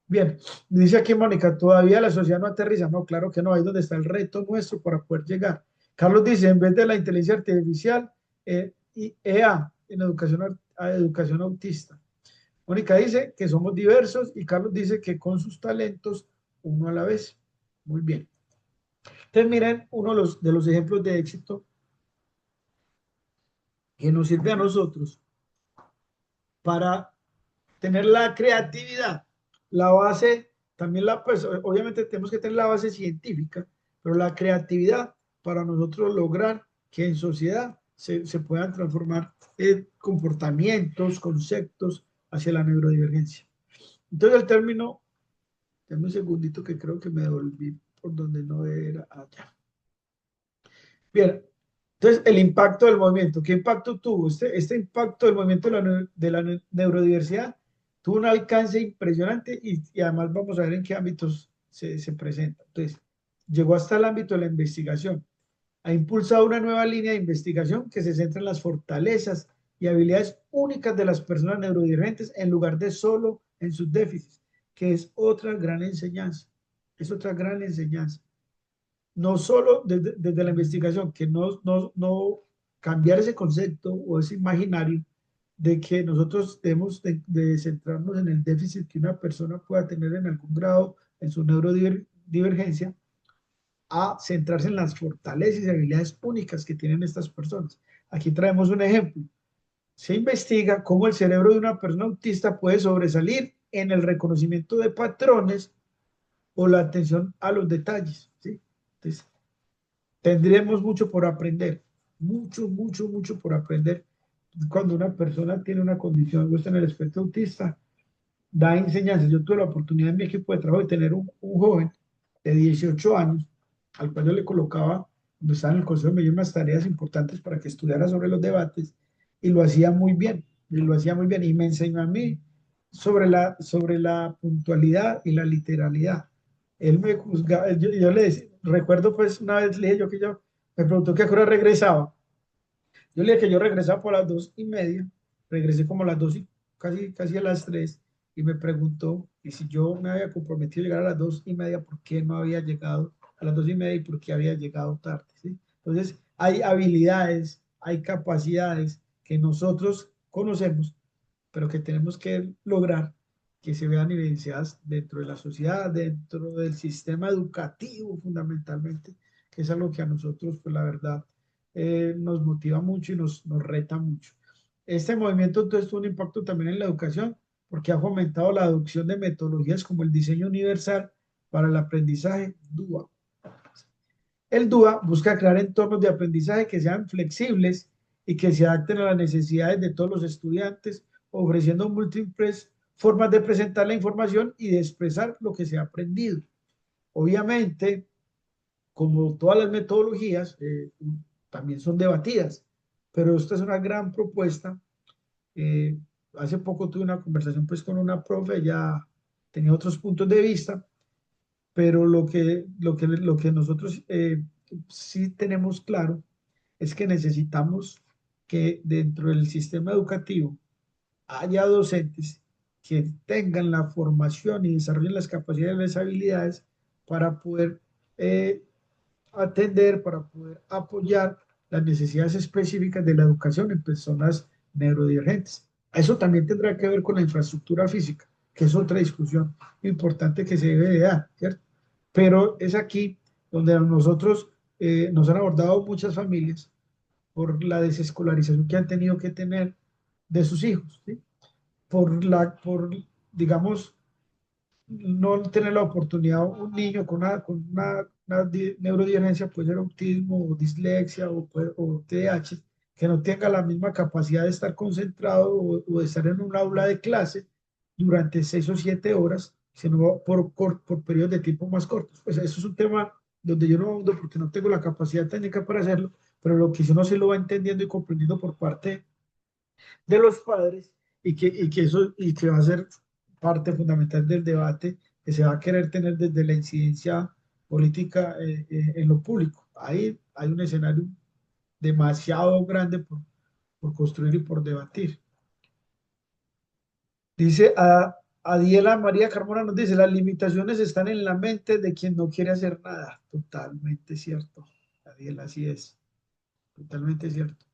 Bien, dice aquí Mónica, todavía la sociedad no aterriza. No, claro que no, ahí es donde está el reto nuestro para poder llegar. Carlos dice, en vez de la inteligencia artificial, EA, en educación autista. Mónica dice que somos diversos y Carlos dice que con sus talentos, uno a la vez. Muy bien. Entonces miren uno de los ejemplos de éxito que nos sirve a nosotros para tener la creatividad, la base, también pues, obviamente tenemos que tener la base científica, pero la creatividad para nosotros lograr que en sociedad se puedan transformar comportamientos, conceptos hacia la neurodivergencia. Entonces el término, dame un segundito que creo que me devolví por donde no era allá. Bien, entonces el impacto del movimiento, ¿qué impacto tuvo? Este impacto del movimiento de la neurodiversidad tuvo un alcance impresionante y además vamos a ver en qué ámbitos se presenta. Entonces, llegó hasta el ámbito de la investigación. Ha impulsado una nueva línea de investigación que se centra en las fortalezas y habilidades únicas de las personas neurodivergentes en lugar de solo en sus déficits, que es otra gran enseñanza. Es otra gran enseñanza. No solo desde la investigación, que no cambiar ese concepto o ese imaginario de que nosotros debemos de centrarnos en el déficit que una persona pueda tener en algún grado en su neurodivergencia, a centrarse en las fortalezas y habilidades únicas que tienen estas personas. Aquí traemos un ejemplo. Se investiga cómo el cerebro de una persona autista puede sobresalir en el reconocimiento de patrones o la atención a los detalles, ¿sí? Entonces, tendremos mucho por aprender, mucho por aprender. Cuando una persona tiene una condición, o está en el espectro autista, da enseñanzas. Yo tuve la oportunidad en mi equipo de trabajo de tener un joven de 18 años, al cual yo le colocaba, cuando estaba en el consejo, me dio unas tareas importantes para que estudiara sobre los debates, y lo hacía muy bien, y me enseñó a mí sobre la puntualidad y la literalidad. Él me juzgaba, yo le decía, recuerdo pues una vez le dije yo que yo, me preguntó que a qué hora regresaba. Yo le dije que yo regresaba por las 2:30, regresé como a las 2 y casi a las 3, y me preguntó que si yo me había comprometido a llegar a las 2:30, ¿por qué no había llegado a las 2:30 y por qué había llegado tarde? ¿Sí? Entonces, hay habilidades, hay capacidades que nosotros conocemos, pero que tenemos que lograr que se vean evidenciadas dentro de la sociedad, dentro del sistema educativo fundamentalmente, que es algo que a nosotros, pues la verdad, nos motiva mucho y nos reta mucho. Este movimiento entonces tuvo un impacto también en la educación porque ha fomentado la adopción de metodologías como el diseño universal para el aprendizaje DUA. El DUA busca crear entornos de aprendizaje que sean flexibles y que se adapten a las necesidades de todos los estudiantes, ofreciendo múltiples formas de presentar la información y de expresar lo que se ha aprendido. Obviamente, como todas las metodologías, también son debatidas, pero esta es una gran propuesta. Eh, Hace poco tuve una conversación pues con una profe, ya tenía otros puntos de vista, pero lo que nosotros sí tenemos claro es que necesitamos que dentro del sistema educativo haya docentes que tengan la formación y desarrollen las capacidades y las habilidades para poder eh, atender, para poder apoyar las necesidades específicas de la educación en personas neurodivergentes. Eso también tendrá que ver con la infraestructura física, que es otra discusión importante que se debe de dar, ¿cierto? Pero es aquí donde a nosotros nos han abordado muchas familias por la desescolarización que han tenido que tener de sus hijos, ¿sí? Por, digamos, no tener la oportunidad, un niño una neurodivergencia, puede ser autismo o dislexia o TDAH, que no tenga la misma capacidad de estar concentrado o de estar en un aula de clase durante 6 o 7 horas, sino por periodos de tiempo más cortos. Pues eso es un tema donde yo no ahondo porque no tengo la capacidad técnica para hacerlo, pero lo que uno sí lo va entendiendo y comprendiendo por parte de los padres y que va a ser parte fundamental del debate que se va a querer tener desde la incidencia política en lo público. Ahí hay un escenario demasiado grande por construir y por debatir. Dice Adiela María Carmona, nos dice, las limitaciones están en la mente de quien no quiere hacer nada. Totalmente cierto, Adiela, así es. Totalmente cierto.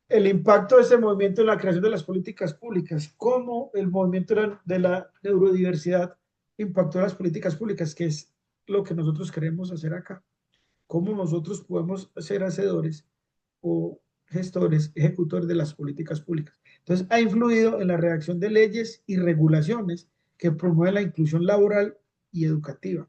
El impacto de este movimiento en la creación de las políticas públicas, cómo el movimiento de la neurodiversidad impactó las políticas públicas, que es lo que nosotros queremos hacer acá, cómo nosotros podemos ser hacedores o gestores, ejecutores de las políticas públicas. Entonces, ha influido en la redacción de leyes y regulaciones que promueven la inclusión laboral y educativa.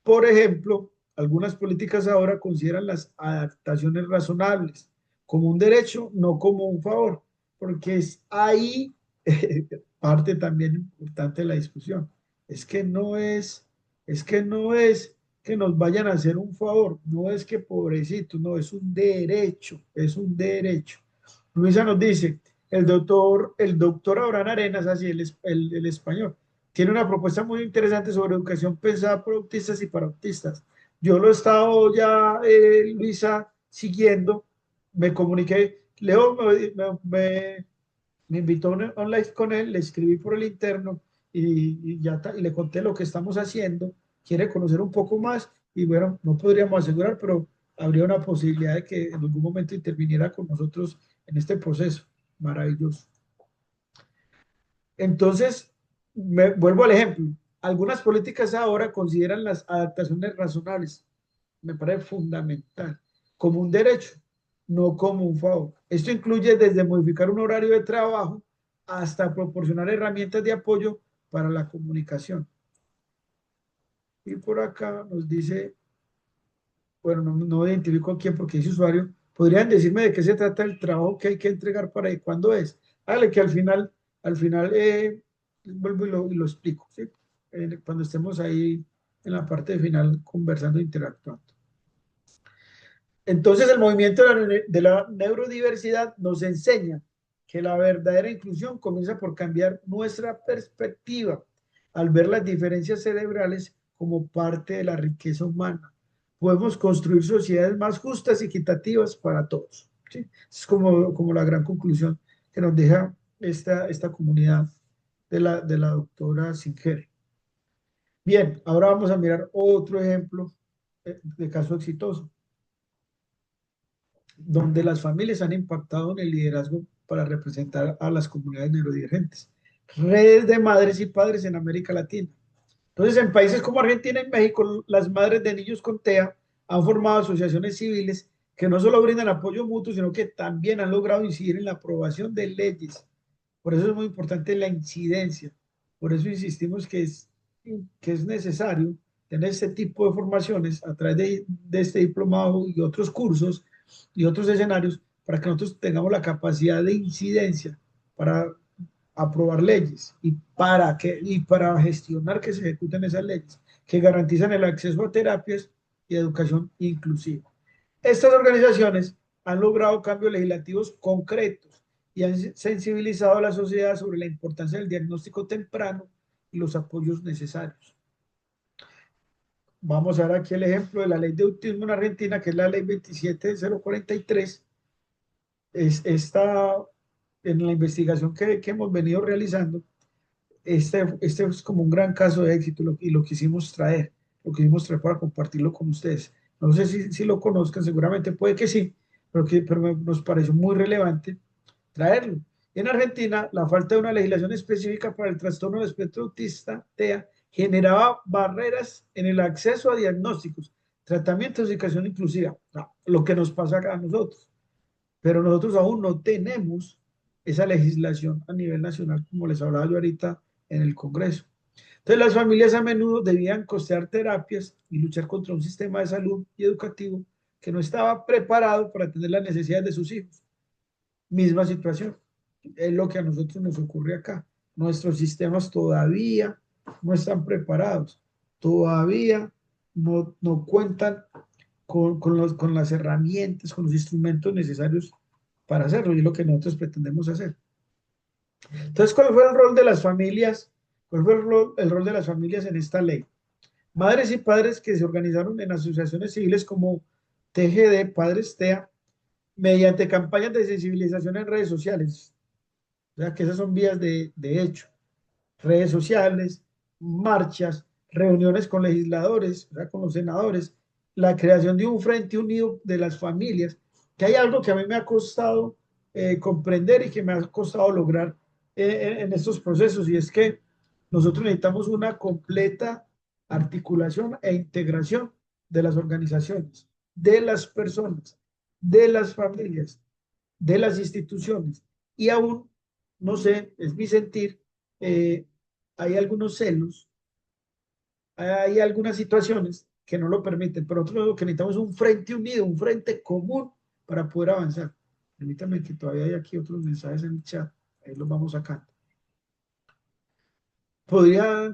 Por ejemplo, algunas políticas ahora consideran las adaptaciones razonables como un derecho, no como un favor, porque es ahí parte también importante de la discusión. Es que no es que nos vayan a hacer un favor, no es que pobrecito, no, es un derecho, es un derecho. Luisa nos dice, el doctor Abraham Arenas, así el español, tiene una propuesta muy interesante sobre educación pensada por autistas y para autistas. Yo lo he estado ya, Luisa, siguiendo, me comuniqué, Leo me invitó a un live con él, le escribí por el interno y le conté lo que estamos haciendo, quiere conocer un poco más y bueno, no podríamos asegurar, pero habría una posibilidad de que en algún momento interviniera con nosotros en este proceso. Maravilloso. Entonces, vuelvo al ejemplo. Algunas políticas ahora consideran las adaptaciones razonables. Me parece fundamental. Como un derecho, no como un favor. Esto incluye desde modificar un horario de trabajo hasta proporcionar herramientas de apoyo para la comunicación. Y por acá nos dice, bueno, no identifico a quién porque es usuario, ¿podrían decirme de qué se trata el trabajo que hay que entregar para ahí? ¿Cuándo es? Dale, que al final vuelvo y lo explico, ¿sí? Cuando estemos ahí en la parte de final conversando, interactuando. Entonces, el movimiento de la neurodiversidad nos enseña que la verdadera inclusión comienza por cambiar nuestra perspectiva al ver las diferencias cerebrales como parte de la riqueza humana. Podemos construir sociedades más justas y equitativas para todos. ¿Sí? Es como la gran conclusión que nos deja esta comunidad de la doctora Singer. Bien, ahora vamos a mirar otro ejemplo de caso exitoso donde las familias han impactado en el liderazgo para representar a las comunidades neurodivergentes. Redes de madres y padres en América Latina. Entonces, en países como Argentina y México, las madres de niños con TEA han formado asociaciones civiles que no solo brindan apoyo mutuo, sino que también han logrado incidir en la aprobación de leyes. Por eso es muy importante la incidencia. Por eso insistimos que es necesario tener este tipo de formaciones a través de este diplomado y otros cursos y otros escenarios para que nosotros tengamos la capacidad de incidencia para aprobar leyes y para gestionar que se ejecuten esas leyes que garantizan el acceso a terapias y educación inclusiva. Estas organizaciones han logrado cambios legislativos concretos y han sensibilizado a la sociedad sobre la importancia del diagnóstico temprano y los apoyos necesarios. Vamos a ver aquí el ejemplo de la ley de autismo en Argentina, que es la ley 27043. Esta, en la investigación que hemos venido realizando, este es como un gran caso de éxito y lo quisimos traer para compartirlo con ustedes. No sé si lo conozcan, seguramente puede que sí, pero nos pareció muy relevante traerlo. En Argentina, la falta de una legislación específica para el trastorno del espectro autista, TEA, generaba barreras en el acceso a diagnósticos, tratamientos y educación inclusiva, lo que nos pasa acá a nosotros. Pero nosotros aún no tenemos esa legislación a nivel nacional, como les hablaba yo ahorita en el Congreso. Entonces, las familias a menudo debían costear terapias y luchar contra un sistema de salud y educativo que no estaba preparado para atender las necesidades de sus hijos. Misma situación. Es lo que a nosotros nos ocurre acá. Nuestros sistemas todavía no están preparados, todavía no cuentan con las herramientas, con los instrumentos necesarios para hacerlo, y es lo que nosotros pretendemos hacer. Entonces, ¿cuál fue el rol de las familias? ¿Cuál fue el rol de las familias en esta ley? Madres y padres que se organizaron en asociaciones civiles como TGD, Padres TEA, mediante campañas de sensibilización en redes sociales. O sea, que esas son vías de hecho. Redes sociales, marchas, reuniones con legisladores, o sea, con los senadores, la creación de un frente unido de las familias, que hay algo que a mí me ha costado comprender y que me ha costado lograr en estos procesos, y es que nosotros necesitamos una completa articulación e integración de las organizaciones, de las personas, de las familias, de las instituciones, y aún, no sé, es mi sentir, eh, hay algunos celos, hay algunas situaciones que no lo permiten, pero nosotros lo que necesitamos es un frente unido, un frente común para poder avanzar. Permítanme que todavía hay aquí otros mensajes en el chat, ahí los vamos sacando. Podría,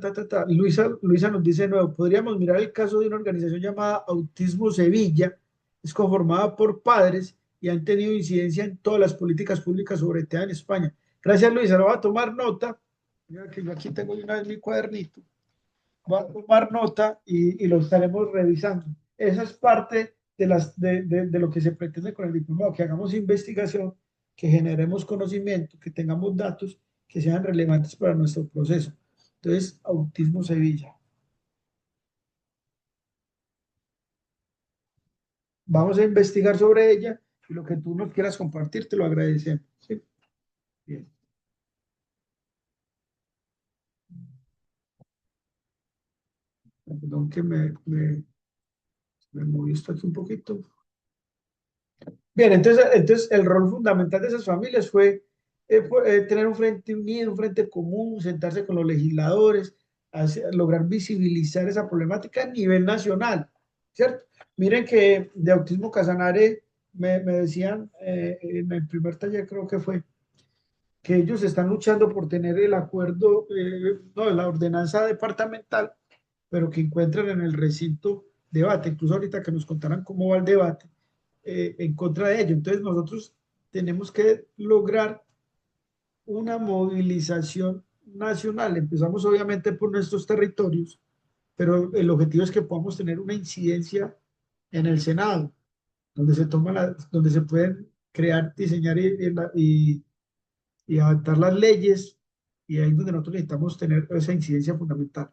Luisa nos dice de nuevo, podríamos mirar el caso de una organización llamada Autismo Sevilla, es conformada por padres y han tenido incidencia en todas las políticas públicas sobre TEA en España. Gracias, Luisa, lo voy a tomar nota. Mira que yo aquí tengo de una vez mi cuadernito. Voy a tomar nota y lo estaremos revisando. Esa es parte de lo que se pretende con el diplomado, que hagamos investigación, que generemos conocimiento, que tengamos datos que sean relevantes para nuestro proceso. Entonces, Autismo Sevilla. Vamos a investigar sobre ella y lo que tú nos quieras compartir, te lo agradecemos. ¿Sí? Bien. Perdón que me moví esto aquí un poquito. Bien, entonces el rol fundamental de esas familias fue tener un frente unido, un frente común, sentarse con los legisladores, lograr visibilizar esa problemática a nivel nacional, ¿cierto? Miren que de Autismo Casanare me decían en el primer taller, creo que fue, que ellos están luchando por tener el acuerdo, no, la ordenanza departamental, pero que encuentran en el recinto debate, incluso ahorita que nos contaran cómo va el debate en contra de ello. Entonces nosotros tenemos que lograr una movilización nacional. Empezamos obviamente por nuestros territorios, pero el objetivo es que podamos tener una incidencia en el Senado, donde donde se pueden crear, diseñar y adaptar las leyes, y ahí es donde nosotros necesitamos tener esa incidencia fundamental.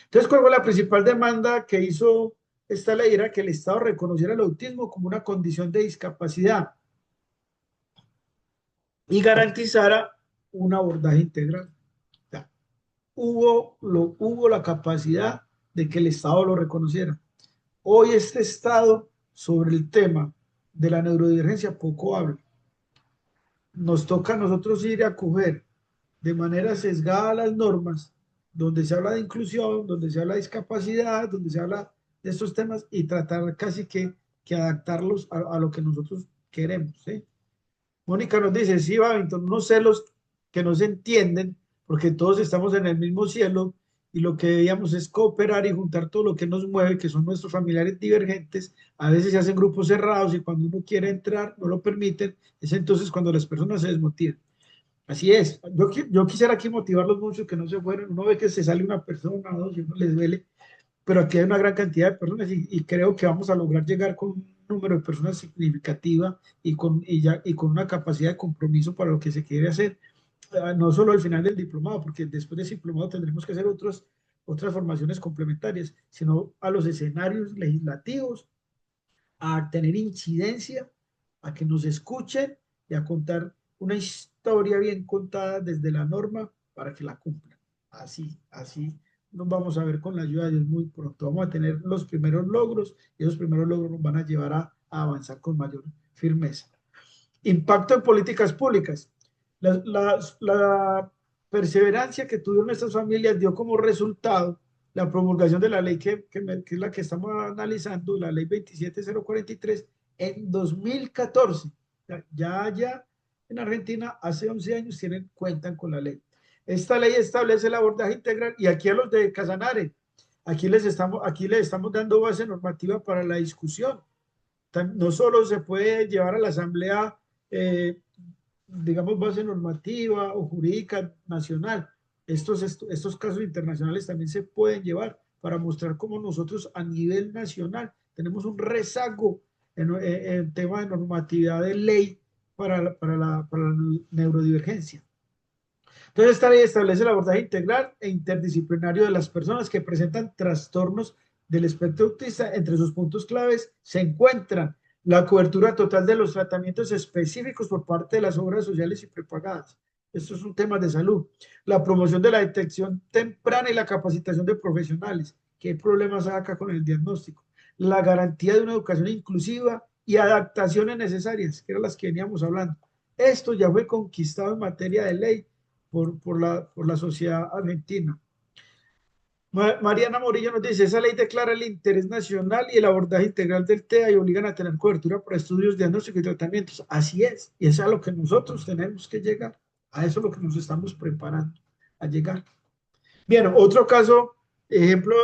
Entonces, ¿cuál fue la principal demanda que hizo esta ley? Era que el Estado reconociera el autismo como una condición de discapacidad y garantizara un abordaje integral. O sea, hubo la capacidad de que el Estado lo reconociera. Hoy este Estado sobre el tema de la neurodivergencia poco habla. Nos toca a nosotros ir a coger de manera sesgada las normas, donde se habla de inclusión, donde se habla de discapacidad, donde se habla de estos temas y tratar casi que adaptarlos a lo que nosotros queremos. ¿Sí? Mónica nos dice, sí, Babington, unos celos que no se entienden, porque todos estamos en el mismo cielo y lo que debíamos es cooperar y juntar todo lo que nos mueve, que son nuestros familiares divergentes. A veces se hacen grupos cerrados y cuando uno quiere entrar no lo permiten. Es entonces cuando las personas se desmotivan. Así es. Yo quisiera aquí motivarlos mucho que no se fueran. Uno ve que se sale una persona o dos y uno les duele, pero aquí hay una gran cantidad de personas y creo que vamos a lograr llegar con un número de personas significativa y con una capacidad de compromiso para lo que se quiere hacer, no solo al final del diplomado, porque después de ese diplomado tendremos que hacer otras formaciones complementarias, sino a los escenarios legislativos, a tener incidencia, a que nos escuchen y a contar una historia bien contada desde la norma para que la cumplan. Así nos vamos a ver con la ayuda de Dios muy pronto. Vamos a tener los primeros logros y esos primeros logros nos van a llevar a avanzar con mayor firmeza. Impacto en políticas públicas. La perseverancia que tuvieron estas familias dio como resultado la promulgación de la ley que es la que estamos analizando, la ley 27043, en 2014. Ya en Argentina hace 11 años cuentan con la ley. Esta ley establece el abordaje integral y aquí a los de Casanare, aquí les estamos dando base normativa para la discusión. No solo se puede llevar a la Asamblea, digamos, base normativa o jurídica nacional. Estos casos internacionales también se pueden llevar para mostrar cómo nosotros a nivel nacional tenemos un rezago en tema de normatividad de ley para la neurodivergencia. Entonces, esta ley establece el abordaje integral e interdisciplinario de las personas que presentan trastornos del espectro autista. Entre sus puntos claves se encuentran la cobertura total de los tratamientos específicos por parte de las obras sociales y prepagadas. Esto es un tema de salud. La promoción de la detección temprana y la capacitación de profesionales. ¿Qué problemas hay acá con el diagnóstico? La garantía de una educación inclusiva y adaptaciones necesarias, que eran las que veníamos hablando. Esto ya fue conquistado en materia de ley por la sociedad argentina. Mariana Morillo nos dice, esa ley declara el interés nacional y el abordaje integral del TEA y obligan a tener cobertura para estudios, diagnósticos y tratamientos. Así es, y es a lo que nosotros tenemos que llegar, a eso es lo que nos estamos preparando, a llegar. Bien, otro caso, ejemplo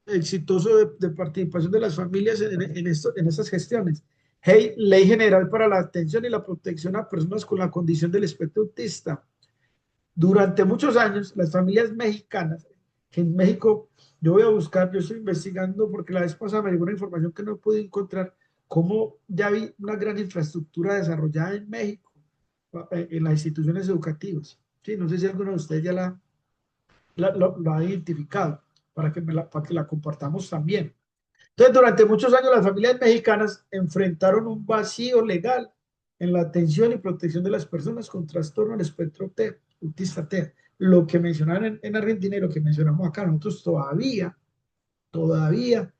exitoso de participación de las familias en estas gestiones. Hey, Ley General para la Atención y la Protección a Personas con la Condición del Espectro Autista. Durante muchos años, las familias mexicanas, que en México, yo voy a buscar, yo estoy investigando porque la vez pasada me llegó una información que no pude encontrar, cómo ya hay una gran infraestructura desarrollada en México, en las instituciones educativas. Sí, no sé si alguno de ustedes ya lo ha identificado para que la compartamos también. Entonces, durante muchos años las familias mexicanas enfrentaron un vacío legal en la atención y protección de las personas con trastorno del espectro autista TEA. Lo que mencionaban en Argentina y lo que mencionamos acá, nosotros todavía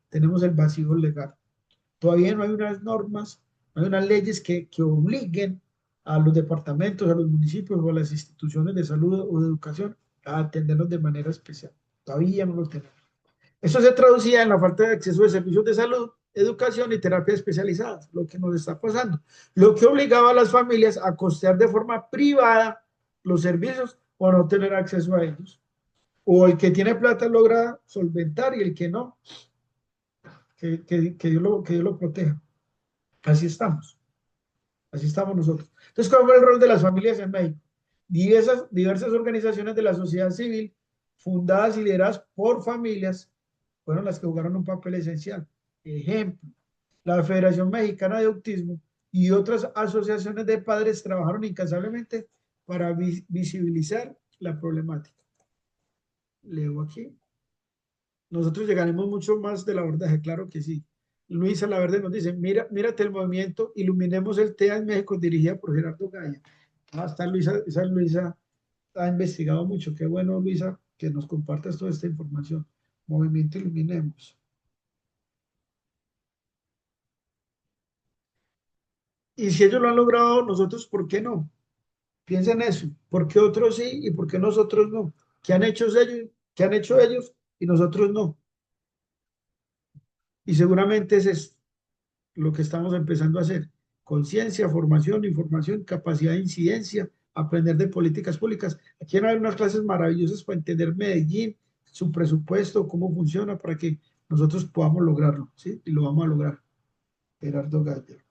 tenemos el vacío legal. Todavía no hay unas normas, no hay unas leyes que obliguen a los departamentos, a los municipios o a las instituciones de salud o de educación a atendernos de manera especial. Todavía no lo tenemos. Eso se traducía en la falta de acceso a servicios de salud, educación y terapia especializadas, lo que nos está pasando, lo que obligaba a las familias a costear de forma privada los servicios o a no tener acceso a ellos. O el que tiene plata logra solventar y el que no, que Dios lo proteja. Así estamos nosotros. Entonces, ¿cuál fue el rol de las familias en México? Diversas organizaciones de la sociedad civil, fundadas y lideradas por familias, fueron las que jugaron un papel esencial. Ejemplo, la Federación Mexicana de Autismo y otras asociaciones de padres trabajaron incansablemente para visibilizar la problemática. Leo aquí. Nosotros llegaremos mucho más del abordaje, claro que sí. Luisa Laverde nos dice, mírate el movimiento, iluminemos el TEA en México, dirigida por Gerardo Gaya. Hasta Luisa, esa Luisa ha investigado mucho. Qué bueno, Luisa, que nos compartas toda esta información. Movimiento Iluminemos. Y si ellos lo han logrado, nosotros, ¿por qué no? Piensa en eso. ¿Por qué otros sí y por qué nosotros no? ¿Qué han hecho ellos? ¿Qué han hecho ellos y nosotros no? Y seguramente es lo que estamos empezando a hacer. Conciencia, formación, información, capacidad de incidencia, aprender de políticas públicas. Aquí van a haber unas clases maravillosas para entender Medellín, su presupuesto, cómo funciona, para que nosotros podamos lograrlo, ¿sí? Y lo vamos a lograr. Gerardo Gallero.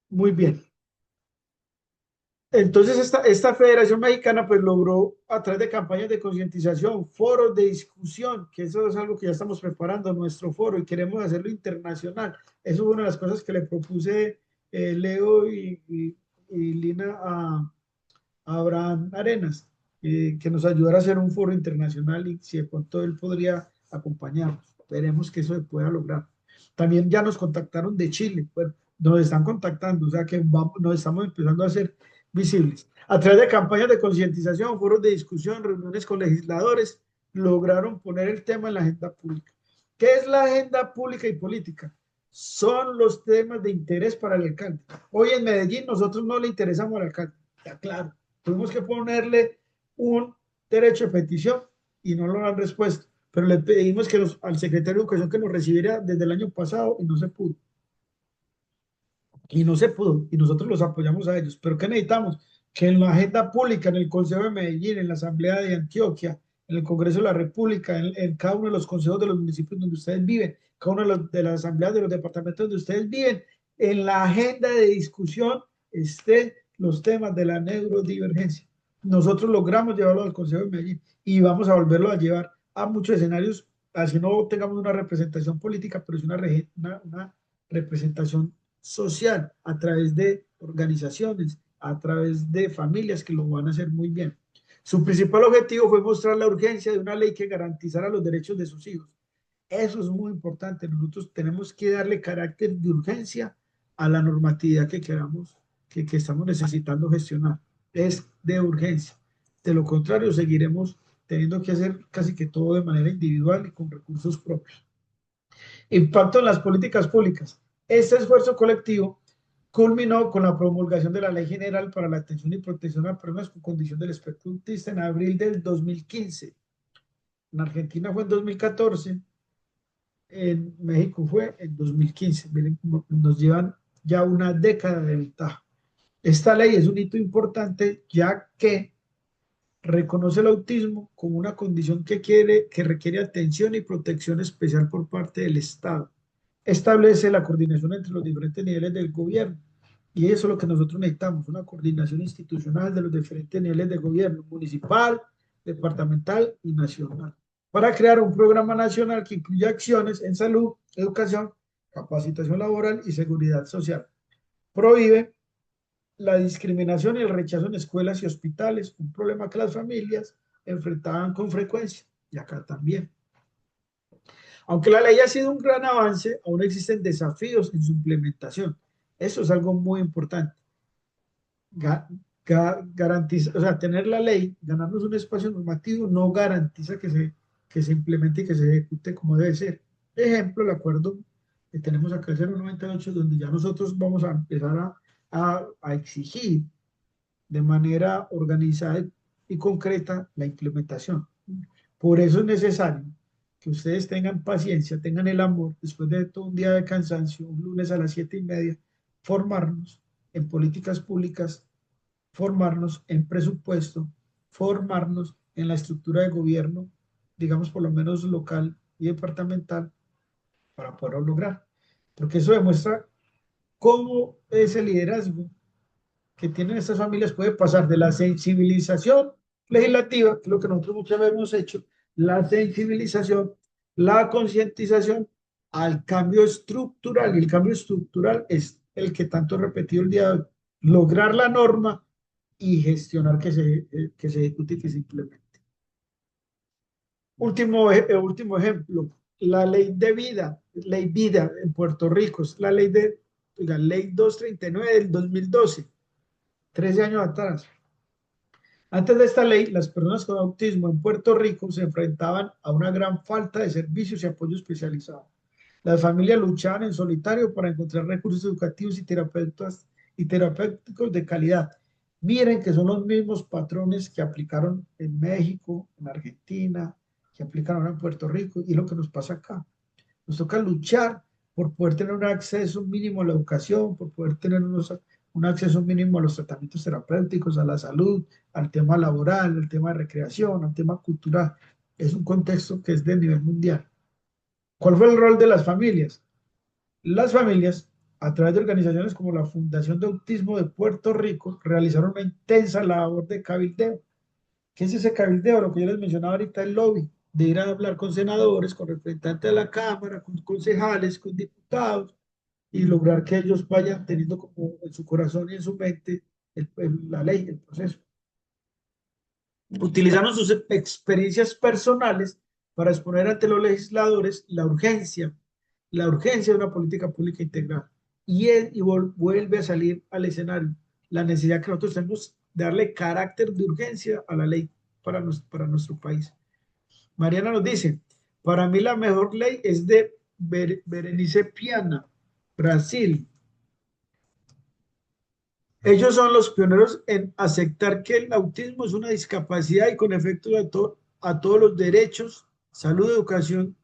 Muy bien. Entonces, esta Federación Mexicana pues logró a través de campañas de concientización, foros de discusión, que eso es algo que ya estamos preparando, nuestro foro, y queremos hacerlo internacional. Eso fue una de las cosas que le propuse Leo y Lina a Abraham Arenas, que nos ayudara a hacer un foro internacional y si de pronto él podría acompañarnos. Veremos que eso se pueda lograr. También ya nos contactaron de Chile, bueno, nos están contactando, o sea que nos estamos empezando a hacer visibles. A través de campañas de concientización, foros de discusión, reuniones con legisladores, lograron poner el tema en la agenda pública. ¿Qué es la agenda pública y política? Son los temas de interés para el alcalde. Hoy en Medellín nosotros no le interesamos al alcalde, está claro. Tuvimos que ponerle un derecho de petición y no lo han respuesto. Pero le pedimos al secretario de Educación que nos recibiera desde el año pasado y no se pudo. Y no se pudo. Y nosotros los apoyamos a ellos. Pero ¿qué necesitamos? Que en la agenda pública, en el Consejo de Medellín, en la Asamblea de Antioquia, en el Congreso de la República, en cada uno de los consejos de los municipios donde ustedes viven, cada uno de las asambleas de los departamentos donde ustedes viven, en la agenda de discusión estén los temas de la neurodivergencia. Nosotros logramos llevarlo al Consejo de Medellín y vamos a volverlo a llevar a muchos escenarios, así no tengamos una representación política, pero es una representación social a través de organizaciones, a través de familias que lo van a hacer muy bien. Su principal objetivo fue mostrar la urgencia de una ley que garantizara los derechos de sus hijos. Eso es muy importante. Nosotros tenemos que darle carácter de urgencia a la normatividad que queramos, que estamos necesitando gestionar. Es de urgencia. De lo contrario, seguiremos teniendo que hacer casi que todo de manera individual y con recursos propios. Impacto en las políticas públicas. Este esfuerzo colectivo culminó con la promulgación de la Ley General para la Atención y Protección a Personas con Condición del Espectro Autista en abril del 2015. En Argentina fue en 2014, en México fue en 2015. Miren, nos llevan ya una década de ventaja. Esta ley es un hito importante ya que reconoce el autismo como una condición que requiere atención y protección especial por parte del Estado. Establece la coordinación entre los diferentes niveles del gobierno. Y eso es lo que nosotros necesitamos, una coordinación institucional de los diferentes niveles de gobierno, municipal, departamental y nacional, para crear un programa nacional que incluya acciones en salud, educación, capacitación laboral y seguridad social. Prohíbe la discriminación y el rechazo en escuelas y hospitales, un problema que las familias enfrentaban con frecuencia, y acá también. Aunque la ley ha sido un gran avance, aún existen desafíos en su implementación. Eso es algo muy importante. Garantiza, o sea, tener la ley, ganarnos un espacio normativo, no garantiza que se implemente y que se ejecute como debe ser. Ejemplo, el acuerdo que tenemos acá, el 098, donde ya nosotros vamos a empezar a exigir de manera organizada y concreta la implementación. Por eso es necesario que ustedes tengan paciencia, tengan el amor, después de todo un día de cansancio, un lunes a las 7:30, formarnos en políticas públicas, formarnos en presupuesto, formarnos en la estructura de gobierno, digamos por lo menos local y departamental, para poderlo lograr. Porque eso demuestra cómo ese liderazgo que tienen estas familias puede pasar de la sensibilización legislativa, que es lo que nosotros muchas veces hemos hecho, la sensibilización, la concientización, al cambio estructural. Y el cambio estructural es el que tanto he repetido el día de hoy, lograr la norma y gestionar que se ejecute y que se implemente. Último ejemplo, la ley vida en Puerto Rico, es la ley 239 del 2012, 13 años atrás. Antes de esta ley, las personas con autismo en Puerto Rico se enfrentaban a una gran falta de servicios y apoyo especializado. Las familias luchaban en solitario para encontrar recursos educativos y terapéuticos de calidad. Miren que son los mismos patrones que aplicaron en México, en Argentina, que aplican ahora en Puerto Rico, y lo que nos pasa acá. Nos toca luchar por poder tener un acceso mínimo a la educación, por poder tener un acceso mínimo a los tratamientos terapéuticos, a la salud, al tema laboral, al tema de recreación, al tema cultural. Es un contexto que es de nivel mundial. ¿Cuál fue el rol de las familias? Las familias, a través de organizaciones como la Fundación de Autismo de Puerto Rico, realizaron una intensa labor de cabildeo. ¿Qué es ese cabildeo? Lo que yo les mencionaba ahorita, el lobby, de ir a hablar con senadores, con representantes de la Cámara, con concejales, con diputados, y lograr que ellos vayan teniendo como en su corazón y en su mente la ley, el proceso. Utilizaron sus experiencias personales para exponer ante los legisladores la urgencia de una política pública integral. Y vuelve a salir al escenario la necesidad que nosotros tenemos de darle carácter de urgencia a la ley para nuestro país. Mariana nos dice, para mí la mejor ley es de Berenice Piana, Brasil. Ellos son los pioneros en aceptar que el autismo es una discapacidad y con efectos a todos los derechos, salud, educación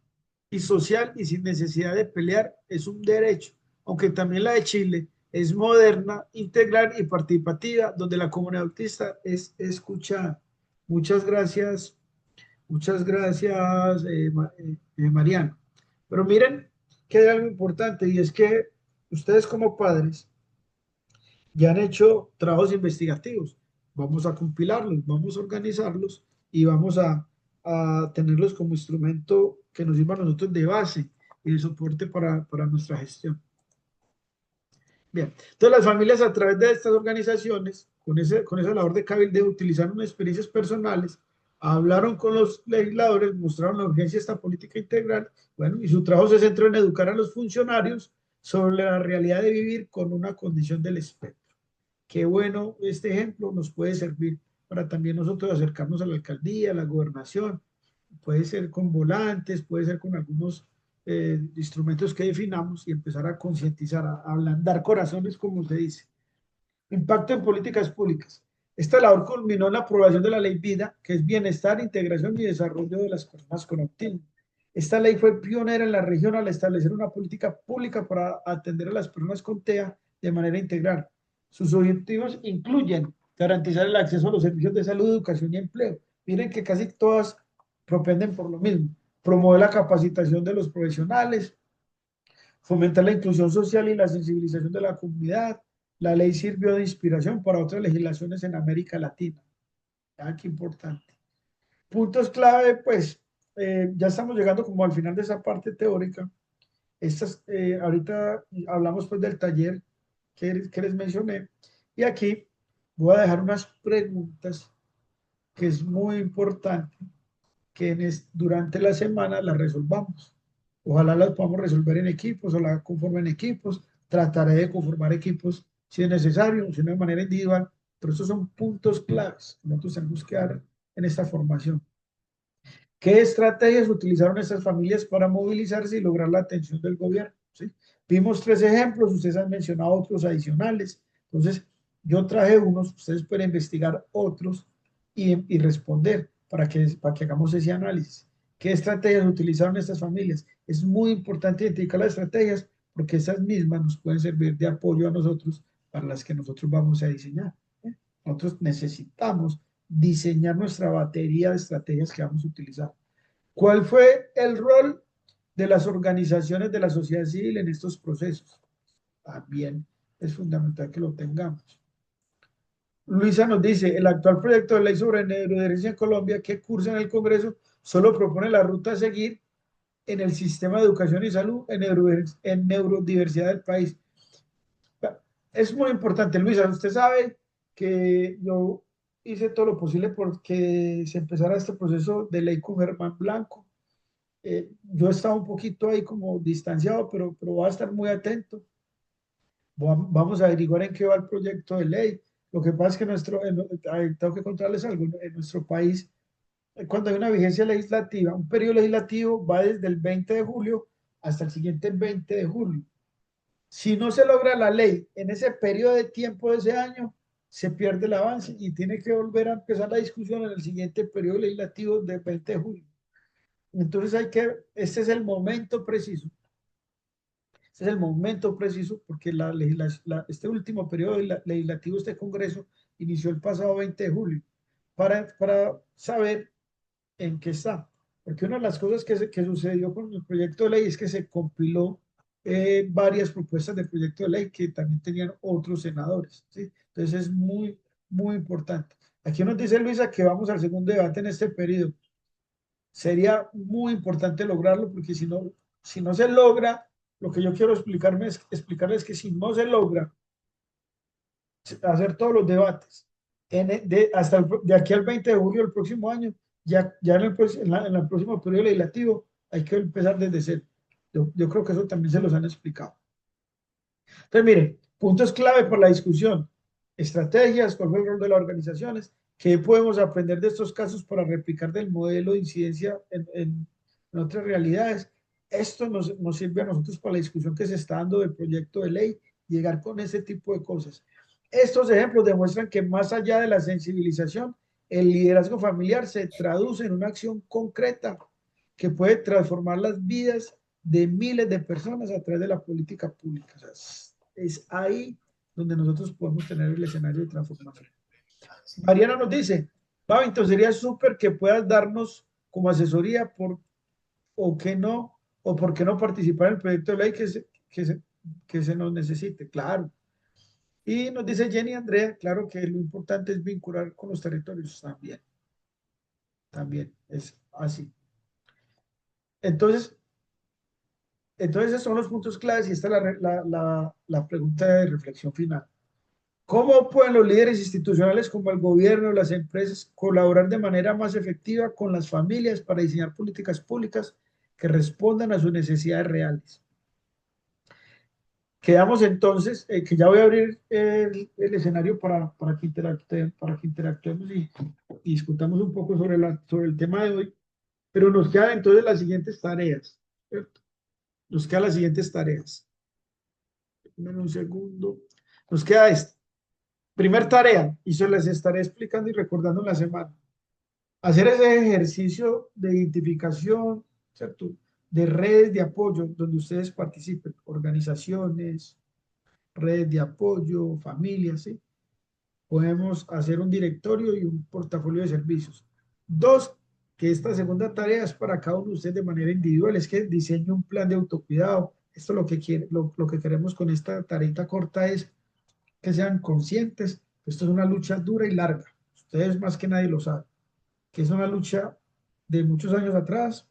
y social, y sin necesidad de pelear, es un derecho. Aunque también la de Chile es moderna, integral y participativa, donde la comunidad autista es escuchada. Muchas gracias, Mariano. Pero miren que hay algo importante, y es que ustedes como padres ya han hecho trabajos investigativos. Vamos a compilarlos, vamos a organizarlos y vamos a tenerlos como instrumento que nos sirva a nosotros de base y de soporte para nuestra gestión. Bien, entonces las familias a través de estas organizaciones, con esa labor de cabildeo, utilizaron experiencias personales, hablaron con los legisladores, mostraron la urgencia de esta política integral, bueno, y su trabajo se centró en educar a los funcionarios sobre la realidad de vivir con una condición del espectro. Qué bueno, este ejemplo nos puede servir para también nosotros acercarnos a la alcaldía, a la gobernación. Puede ser con volantes, puede ser con algunos instrumentos que definamos y empezar a concientizar, a ablandar corazones, como se dice. Impacto en políticas públicas. Esta labor culminó en la aprobación de la Ley Vida, que es bienestar, integración y desarrollo de las personas con autismo. Esta ley fue pionera en la región al establecer una política pública para atender a las personas con TEA de manera integral. Sus objetivos incluyen garantizar el acceso a los servicios de salud, educación y empleo. Miren que casi todas propenden por lo mismo. Promover la capacitación de los profesionales, fomentar la inclusión social y la sensibilización de la comunidad. La ley sirvió de inspiración para otras legislaciones en América Latina. Ah, qué importante. Puntos clave, pues ya estamos llegando como al final de esa parte teórica. Ahorita hablamos pues del taller que les mencioné. Y aquí voy a dejar unas preguntas que es muy importante que durante la semana las resolvamos. Ojalá las podamos resolver en equipos o la conformen equipos. Trataré de conformar equipos si es necesario, si no de manera individual. Pero estos son puntos claves que nosotros tenemos que dar en esta formación. ¿Qué estrategias utilizaron estas familias para movilizarse y lograr la atención del gobierno? ¿Sí? Vimos 3 ejemplos, ustedes han mencionado otros adicionales. Entonces, yo traje unos, ustedes pueden investigar otros y responder para que hagamos ese análisis. ¿Qué estrategias utilizaron estas familias? Es muy importante identificar las estrategias porque esas mismas nos pueden servir de apoyo a nosotros para las que nosotros vamos a diseñar. Nosotros necesitamos diseñar nuestra batería de estrategias que vamos a utilizar. ¿Cuál fue el rol de las organizaciones de la sociedad civil en estos procesos? También es fundamental que lo tengamos. Luisa nos dice, el actual proyecto de ley sobre neurodivergencia en Colombia que cursa en el Congreso solo propone la ruta a seguir en el sistema de educación y salud en neurodiversidad del país. Es muy importante, Luisa, usted sabe que yo hice todo lo posible porque se empezara este proceso de ley con Germán Blanco. Yo estaba un poquito ahí como distanciado, pero voy a estar muy atento. Vamos a averiguar en qué va el proyecto de ley. Lo que pasa es que tengo que contarles algo, en nuestro país, cuando hay una vigencia legislativa, un periodo legislativo va desde el 20 de julio hasta el siguiente 20 de julio. Si no se logra la ley en ese periodo de tiempo de ese año, se pierde el avance y tiene que volver a empezar la discusión en el siguiente periodo legislativo del 20 de julio. Entonces este es el momento preciso. Este es el momento preciso porque este último periodo legislativo, este Congreso, inició el pasado 20 de julio para saber en qué está. Porque una de las cosas que sucedió con el proyecto de ley es que se compiló varias propuestas de proyecto de ley que también tenían otros senadores, ¿sí? Entonces es muy, muy importante. Aquí nos dice Luisa que vamos al segundo debate en este periodo. Sería muy importante lograrlo porque si no se logra, lo que yo quiero explicarles que si no se logra hacer todos los debates de aquí al 20 de julio del próximo año, ya en el próximo periodo legislativo hay que empezar desde cero. Yo creo que eso también se los han explicado. Entonces, miren, puntos clave para la discusión, estrategias, cuál fue el rol de las organizaciones, qué podemos aprender de estos casos para replicar del modelo de incidencia en otras realidades. Esto nos sirve a nosotros para la discusión que se está dando del proyecto de ley, llegar con ese tipo de cosas. Estos ejemplos demuestran que más allá de la sensibilización, el liderazgo familiar se traduce en una acción concreta que puede transformar las vidas de miles de personas a través de la política pública. O sea, es ahí donde nosotros podemos tener el escenario de transformación. Mariana nos dice, entonces sería súper que puedas darnos como asesoría o qué no, o por qué no participar en el proyecto de ley que se nos necesite. Claro. Y nos dice Jenny Andrea, claro que lo importante es vincular con los territorios también. También es así. Entonces esos son los puntos claves y esta es la pregunta de reflexión final. ¿Cómo pueden los líderes institucionales como el gobierno, las empresas, colaborar de manera más efectiva con las familias para diseñar políticas públicas que respondan a sus necesidades reales? Quedamos entonces, que ya voy a abrir el escenario para que interactuemos y discutamos un poco sobre el tema de hoy, pero nos quedan entonces las siguientes tareas, ¿cierto? Nos quedan las siguientes tareas. Dame un segundo. Nos queda esta. Primer tarea, y se les estaré explicando y recordando en la semana. Hacer ese ejercicio de identificación, ¿cierto? De redes de apoyo donde ustedes participen, organizaciones, redes de apoyo, familias, ¿sí? Podemos hacer un directorio y un portafolio de servicios. Dos, que esta segunda tarea es para cada uno de ustedes de manera individual, es que diseñe un plan de autocuidado. Esto lo que lo que queremos con esta tarea corta es que sean conscientes. Esto es una lucha dura y larga. Ustedes más que nadie lo saben, que es una lucha de muchos años atrás,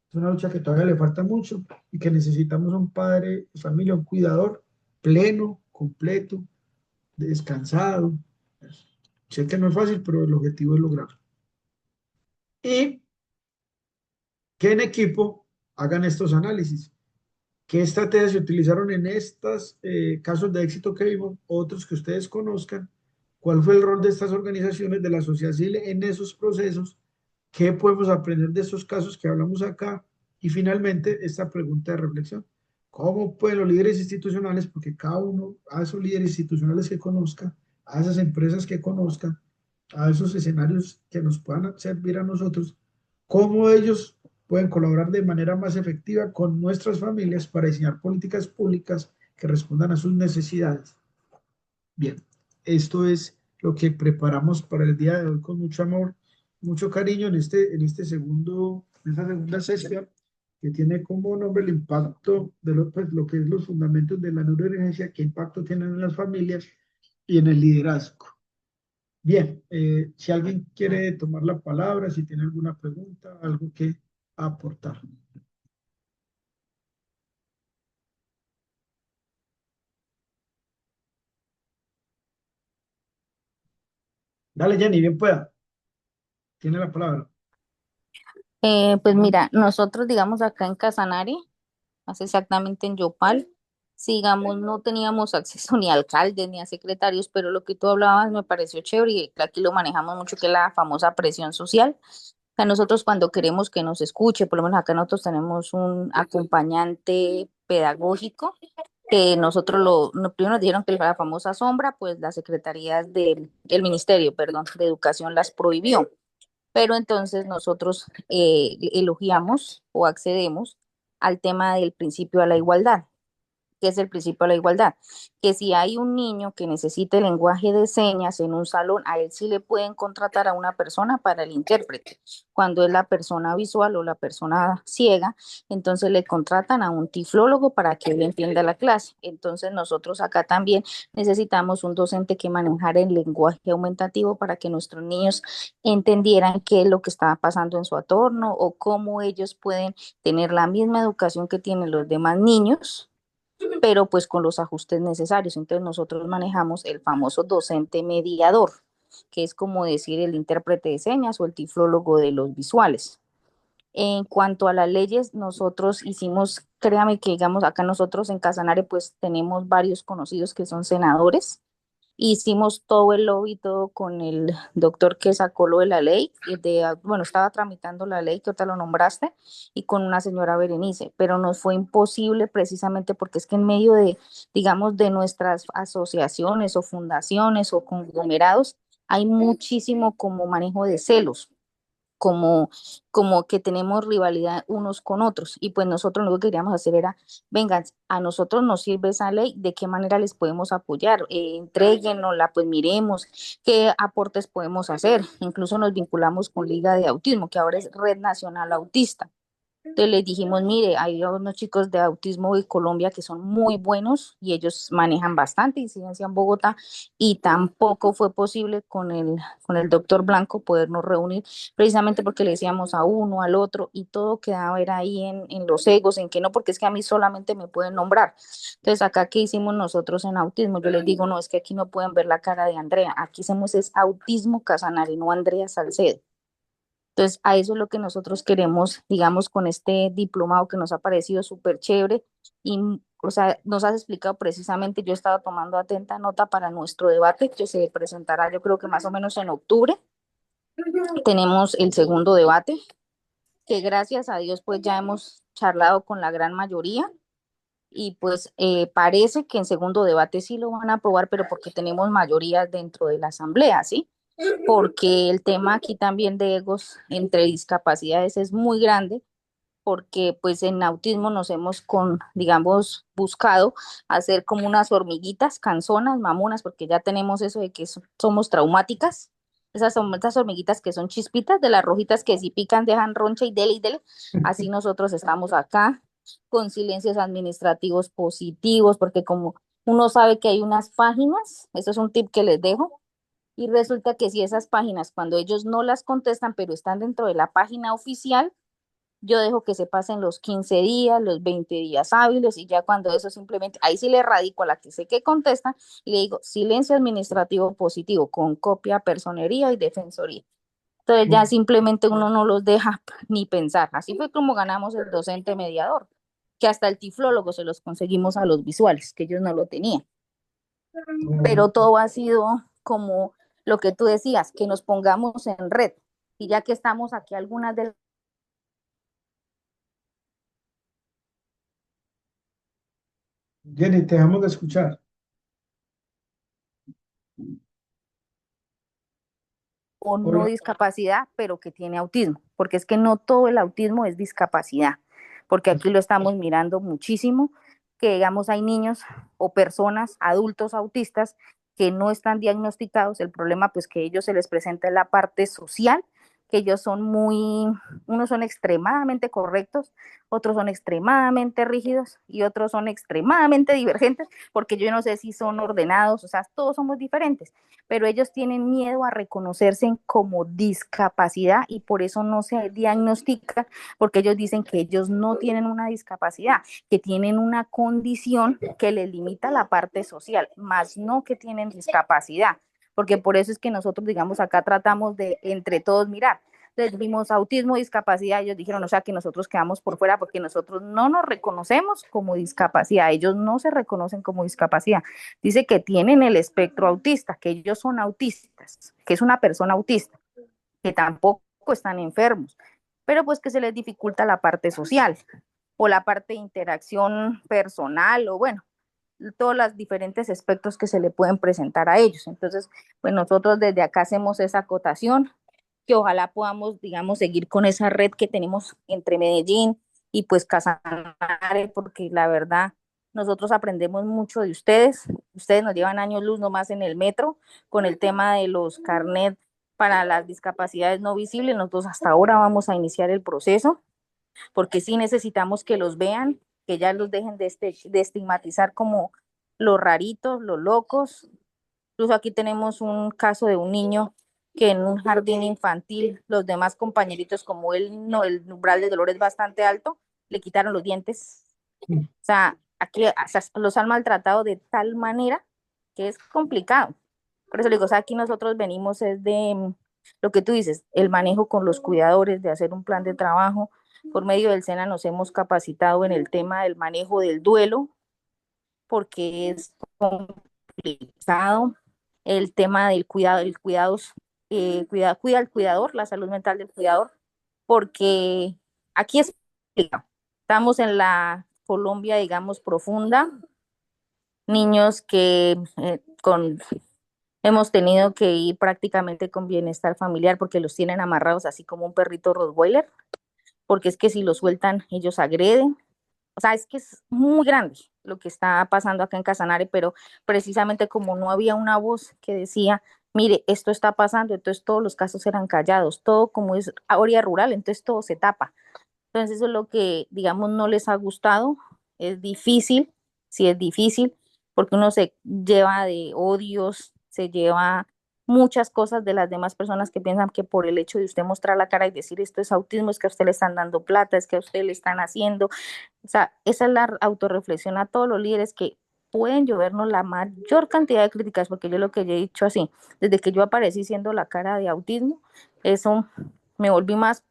es una lucha que todavía le falta mucho y que necesitamos un padre de familia, un cuidador pleno, completo, descansado. Sé que no es fácil, pero el objetivo es lograrlo. Y que en equipo hagan estos análisis. ¿Qué estrategias se utilizaron en estos casos de éxito que vimos? Otros que ustedes conozcan. ¿Cuál fue el rol de estas organizaciones de la sociedad civil en esos procesos? ¿Qué podemos aprender de esos casos que hablamos acá? Y finalmente, esta pregunta de reflexión. ¿Cómo pueden los líderes institucionales, porque cada uno, a esos líderes institucionales que conozca, a esas empresas que conozcan, a esos escenarios que nos puedan servir a nosotros, cómo ellos pueden colaborar de manera más efectiva con nuestras familias para diseñar políticas públicas que respondan a sus necesidades? Bien, esto es lo que preparamos para el día de hoy con mucho amor, mucho cariño en este segundo, en esta segunda sesión que tiene como nombre el impacto de lo, pues, lo que es los fundamentos de la neurodivergencia, qué impacto tienen en las familias y en el liderazgo. Bien, si alguien quiere tomar la palabra, si tiene alguna pregunta, algo que aportar. Dale, Jenny, bien pueda. Tiene la palabra. Pues mira, nosotros digamos acá en Casanare, más exactamente en Yopal, sigamos, no teníamos acceso ni a alcaldes ni a secretarios, pero lo que tú hablabas me pareció chévere y que aquí lo manejamos mucho, que es la famosa presión social. O sea, nosotros cuando queremos que nos escuche, por lo menos acá nosotros tenemos un acompañante pedagógico, que nosotros primero nos dijeron que la famosa sombra, pues las secretarías del ministerio, perdón, de educación las prohibió. Pero entonces nosotros elogiamos o accedemos al tema del principio de la igualdad. ¿Qué es el principio de la igualdad? Que si hay un niño que necesite lenguaje de señas en un salón, a él sí le pueden contratar a una persona para el intérprete. Cuando es la persona visual o la persona ciega, entonces le contratan a un tiflólogo para que él entienda la clase. Entonces nosotros acá también necesitamos un docente que manejara el lenguaje aumentativo para que nuestros niños entendieran qué es lo que estaba pasando en su entorno o cómo ellos pueden tener la misma educación que tienen los demás niños, pero pues con los ajustes necesarios. Entonces nosotros manejamos el famoso docente mediador, que es como decir el intérprete de señas o el tiflólogo de los visuales. En cuanto a las leyes, nosotros hicimos, créame que digamos, acá nosotros en Casanare pues tenemos varios conocidos que son senadores. Hicimos todo el lobby, todo con el doctor que sacó lo de la ley, bueno, estaba tramitando la ley que otra lo nombraste, y con una señora Berenice, pero nos fue imposible precisamente porque es que en medio de, digamos, de nuestras asociaciones o fundaciones o conglomerados, hay muchísimo como manejo de celos, como, como que tenemos rivalidad unos con otros. Y pues nosotros lo que queríamos hacer era, vengan, a nosotros nos sirve esa ley, ¿de qué manera les podemos apoyar? Entréguenosla, pues miremos qué aportes podemos hacer. Incluso nos vinculamos con Liga de Autismo, que ahora es Red Nacional Autista. Entonces les dijimos, mire, hay unos chicos de autismo de Colombia que son muy buenos y ellos manejan bastante incidencia en Bogotá, y tampoco fue posible con el doctor Blanco podernos reunir, precisamente porque le decíamos a uno, al otro, y todo quedaba era ahí en los egos, en que no, porque es que a mí solamente me pueden nombrar. Entonces acá, ¿qué hicimos nosotros en autismo? Yo les digo, no, es que aquí no pueden ver la cara de Andrea, aquí hacemos es autismo Casanare, no Andrea Salcedo. Entonces, a eso es lo que nosotros queremos, digamos, con este diplomado que nos ha parecido súper chévere y, o sea, nos has explicado precisamente, yo he estado tomando atenta nota para nuestro debate que se presentará, yo creo que más o menos en octubre. Tenemos el segundo debate, que gracias a Dios, pues ya hemos charlado con la gran mayoría y pues parece que en segundo debate sí lo van a aprobar, pero porque tenemos mayoría dentro de la asamblea, ¿sí? Porque el tema aquí también de egos entre discapacidades es muy grande, porque pues en autismo nos hemos digamos, buscado hacer como unas hormiguitas canzonas, mamonas, porque ya tenemos eso de que somos traumáticas. Esas son estas hormiguitas que son chispitas, de las rojitas que si pican dejan roncha y dele. Así nosotros estamos acá con silencios administrativos positivos, porque como uno sabe que hay unas páginas, eso es un tip que les dejo, y resulta que si esas páginas, cuando ellos no las contestan, pero están dentro de la página oficial, yo dejo que se pasen los 15 días, los 20 días hábiles, y ya cuando eso simplemente, ahí sí le radico a la que sé que contesta y le digo silencio administrativo positivo con copia, personería y defensoría. Entonces ya simplemente uno no los deja ni pensar. Así fue como ganamos el docente mediador, que hasta el tiflólogo se los conseguimos a los visuales, que ellos no lo tenían. Pero todo ha sido como lo que tú decías, que nos pongamos en red. Y ya que estamos aquí, algunas de Jenny, te dejamos de escuchar. o no Hola. discapacidad, pero que tiene autismo, porque es que no todo el autismo es discapacidad, porque aquí lo estamos mirando muchísimo, que digamos hay niños o personas, adultos autistas que no están diagnosticados, el problema pues que ellos se les presenta en la parte social, que ellos son unos son extremadamente correctos, otros son extremadamente rígidos y otros son extremadamente divergentes, porque yo no sé si son ordenados, o sea, todos somos diferentes, pero ellos tienen miedo a reconocerse como discapacidad y por eso no se diagnostica, porque ellos dicen que ellos no tienen una discapacidad, que tienen una condición que les limita la parte social, más no que tienen discapacidad, porque por eso es que nosotros, digamos, acá tratamos de entre todos mirar. Les dimos autismo, discapacidad, ellos dijeron, o sea, que nosotros quedamos por fuera porque nosotros no nos reconocemos como discapacidad, ellos no se reconocen como discapacidad. Dice que tienen el espectro autista, que ellos son autistas, que es una persona autista, que tampoco están enfermos, pero pues que se les dificulta la parte social o la parte de interacción personal o bueno, todos los diferentes aspectos que se le pueden presentar a ellos. Entonces, pues nosotros desde acá hacemos esa acotación, que ojalá podamos, digamos, seguir con esa red que tenemos entre Medellín y pues Casanare, porque la verdad, nosotros aprendemos mucho de ustedes nos llevan años luz nomás en el metro, con el tema de los carnet para las discapacidades no visibles, nosotros hasta ahora vamos a iniciar el proceso, porque sí necesitamos que los vean, que ya los dejen de estigmatizar como los raritos, los locos. Incluso aquí tenemos un caso de un niño que en un jardín infantil, los demás compañeritos, como él, no, el umbral de dolor es bastante alto, le quitaron los dientes. O sea, aquí o sea, los han maltratado de tal manera que es complicado. Por eso le digo, o sea, aquí nosotros venimos es de lo que tú dices, el manejo con los cuidadores, de hacer un plan de trabajo. Por medio del SENA nos hemos capacitado en el tema del manejo del duelo, porque es complicado. El tema del cuidado, cuida al cuidador, la salud mental del cuidador, porque aquí es complicado. Estamos en la Colombia, digamos, profunda, niños que hemos tenido que ir prácticamente con bienestar familiar porque los tienen amarrados así como un perrito Rottweiler, porque es que si los sueltan ellos agreden. O sea, es que es muy grande lo que está pasando acá en Casanare, pero precisamente como no había una voz que decía, mire, esto está pasando, entonces todos los casos eran callados, todo como es área rural, entonces todo se tapa. Entonces eso es lo que, digamos, no les ha gustado, es difícil, sí es difícil, porque uno se lleva de odios, se lleva muchas cosas de las demás personas que piensan que por el hecho de usted mostrar la cara y decir esto es autismo, es que a usted le están dando plata, es que a usted le están haciendo. O sea, esa es la autorreflexión a todos los líderes que pueden llovernos la mayor cantidad de críticas, porque yo lo que yo he dicho así, desde que yo aparecí siendo la cara de autismo, eso me volví más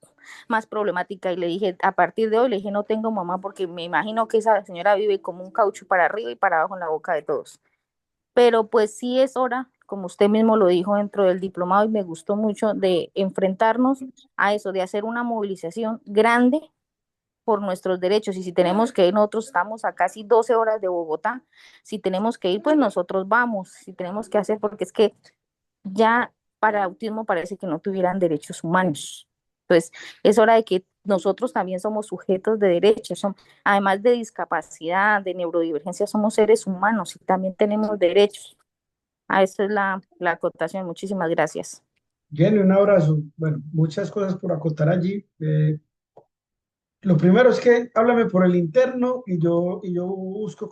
problemática y le dije, a partir de hoy le dije, no tengo mamá porque me imagino que esa señora vive como un caucho para arriba y para abajo en la boca de todos. Pero pues sí es hora, como usted mismo lo dijo dentro del diplomado y me gustó mucho, de enfrentarnos a eso, de hacer una movilización grande por nuestros derechos y si tenemos que ir, nosotros estamos a casi 12 horas de Bogotá, si tenemos que ir, pues nosotros vamos, si tenemos que hacer, porque es que ya para autismo parece que no tuvieran derechos humanos. Entonces, es hora de que nosotros también somos sujetos de derechos, además de discapacidad, de neurodivergencia, somos seres humanos y también tenemos derechos. A eso es la acotación. Muchísimas gracias. Jenny, un abrazo. Bueno, muchas cosas por acotar allí. Lo primero es que háblame por el interno y yo busco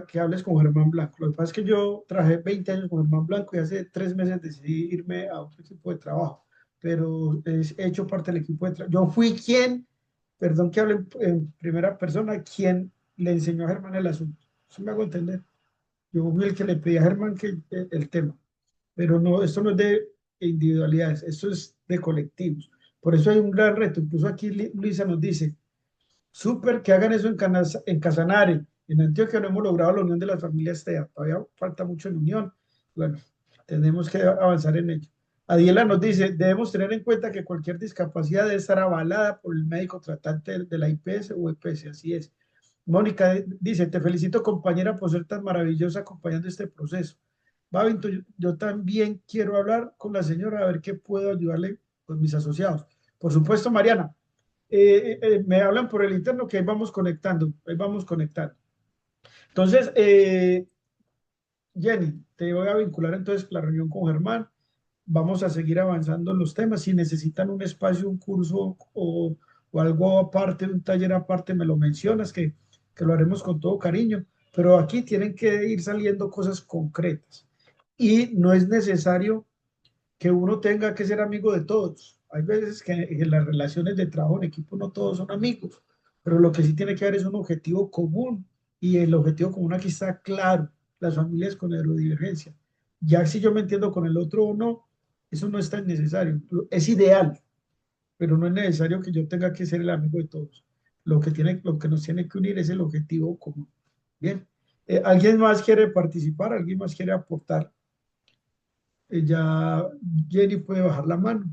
que hables con Germán Blanco. Lo que pasa es que yo trabajé 20 años con Germán Blanco y hace 3 meses decidí irme a otro equipo de trabajo, pero he hecho parte del equipo de trabajo. Yo fui quien, perdón que hable en primera persona, quien le enseñó a Germán el asunto. Eso me hago entender. Yo fui el que le pedí a Germán que el tema, pero no, esto no es de individualidades, esto es de colectivos. Por eso hay un gran reto. Incluso aquí Luisa nos dice, súper que hagan eso en Casanare. En Antioquia no hemos logrado la unión de las familias TEA. Todavía falta mucho en unión. Bueno, tenemos que avanzar en ello. Adiela nos dice, debemos tener en cuenta que cualquier discapacidad debe estar avalada por el médico tratante de la IPS o EPS. Así es. Mónica dice, te felicito compañera por ser tan maravillosa acompañando este proceso. Babinto, yo también quiero hablar con la señora a ver qué puedo ayudarle con mis asociados. Por supuesto, Mariana, me hablan por el interno que ahí vamos conectando, ahí vamos conectando. Entonces, Jenny, te voy a vincular entonces la reunión con Germán. Vamos a seguir avanzando en los temas. Si necesitan un espacio, un curso o algo aparte, un taller aparte, me lo mencionas, que lo haremos con todo cariño. Pero aquí tienen que ir saliendo cosas concretas. Y no es necesario que uno tenga que ser amigo de todos. Hay veces que en las relaciones de trabajo en equipo no todos son amigos, pero lo que sí tiene que haber es un objetivo común y el objetivo común aquí está claro, las familias con neurodivergencia. Ya si yo me entiendo con el otro o no, eso no es tan necesario. Es ideal, pero no es necesario que yo tenga que ser el amigo de todos. Lo que nos tiene que unir es el objetivo común. Bien. ¿Alguien más quiere participar? ¿Alguien más quiere aportar? Ya Jenny puede bajar la mano.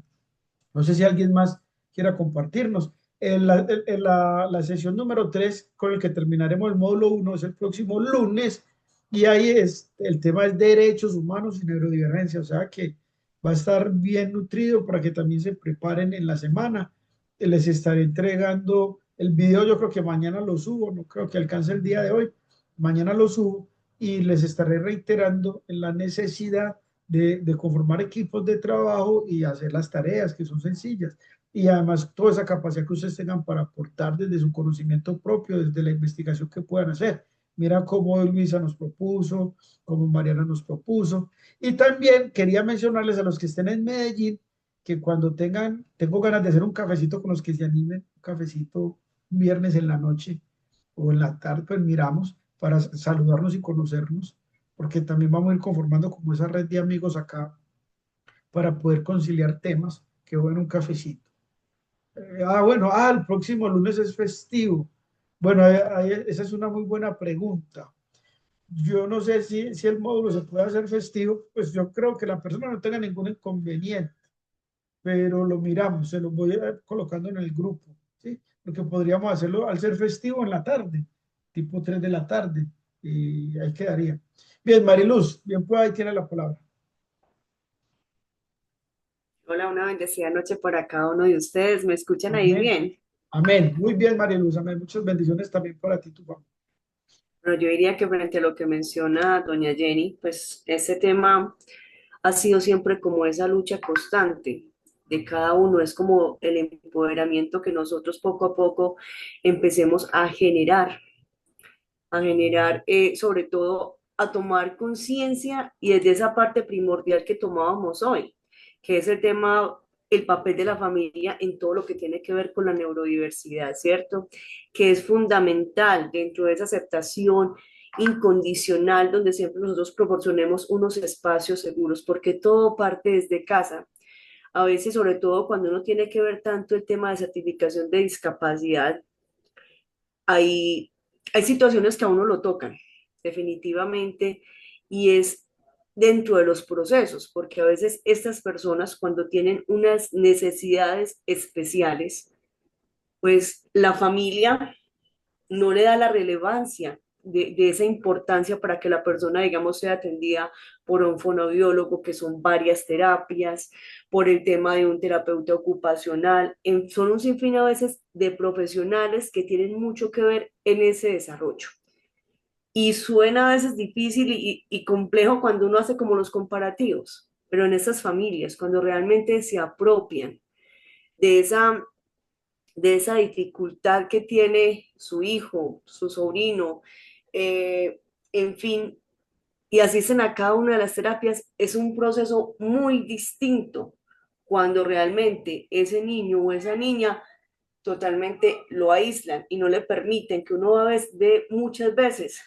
No sé si alguien más quiera compartirnos. La sesión número 3 con el que terminaremos el módulo 1 es el próximo lunes y ahí el tema es derechos humanos y neurodivergencia, o sea que va a estar bien nutrido para que también se preparen en la semana. Les estaré entregando el video, yo creo que mañana lo subo, no creo que alcance el día de hoy, mañana lo subo y les estaré reiterando en la necesidad de conformar equipos de trabajo y hacer las tareas que son sencillas. Y además toda esa capacidad que ustedes tengan para aportar desde su conocimiento propio, desde la investigación que puedan hacer. Mira cómo Luisa nos propuso, cómo Mariana nos propuso. Y también quería mencionarles a los que estén en Medellín que cuando tengo ganas de hacer un cafecito con los que se animen, un cafecito un viernes en la noche o en la tarde, pues miramos para saludarnos y conocernos porque también vamos a ir conformando como esa red de amigos acá para poder conciliar temas. Qué bueno, un cafecito. Bueno, el próximo lunes es festivo. Bueno, esa es una muy buena pregunta. Yo no sé si el módulo se puede hacer festivo, pues yo creo que la persona no tenga ningún inconveniente, pero lo miramos, se lo voy colocando en el grupo, ¿sí? Porque podríamos hacerlo al ser festivo en la tarde, tipo 3 de la tarde, y ahí quedaría. Bien, Mariluz, bien, pues ahí tiene la palabra. Hola, una bendecida noche para cada uno de ustedes. ¿Me escuchan ahí Amén. bien? Amén. Muy bien, Mariluz, amén. Muchas bendiciones también para ti, tu familia. Bueno, yo diría que frente a lo que menciona doña Jenny, pues este tema ha sido siempre como esa lucha constante de cada uno, es como el empoderamiento que nosotros poco a poco empecemos a generar sobre todo a tomar conciencia y desde esa parte primordial que tomábamos hoy, que es el tema, el papel de la familia en todo lo que tiene que ver con la neurodiversidad, ¿cierto? Que es fundamental dentro de esa aceptación incondicional donde siempre nosotros proporcionemos unos espacios seguros, porque todo parte desde casa. A veces, sobre todo cuando uno tiene que ver tanto el tema de certificación de discapacidad, hay, hay situaciones que a uno lo tocan, definitivamente, y es dentro de los procesos, porque a veces estas personas cuando tienen unas necesidades especiales, pues la familia no le da la relevancia de esa importancia para que la persona, digamos, sea atendida por un fonoaudiólogo, que son varias terapias, por el tema de un terapeuta ocupacional. Son un sinfín a veces de profesionales que tienen mucho que ver en ese desarrollo. Y suena a veces difícil y complejo cuando uno hace como los comparativos, pero en esas familias, cuando realmente se apropian de esa dificultad que tiene su hijo, su sobrino, en fin, y asisten a cada una de las terapias, es un proceso muy distinto cuando realmente ese niño o esa niña totalmente lo aíslan y no le permiten que uno ve muchas veces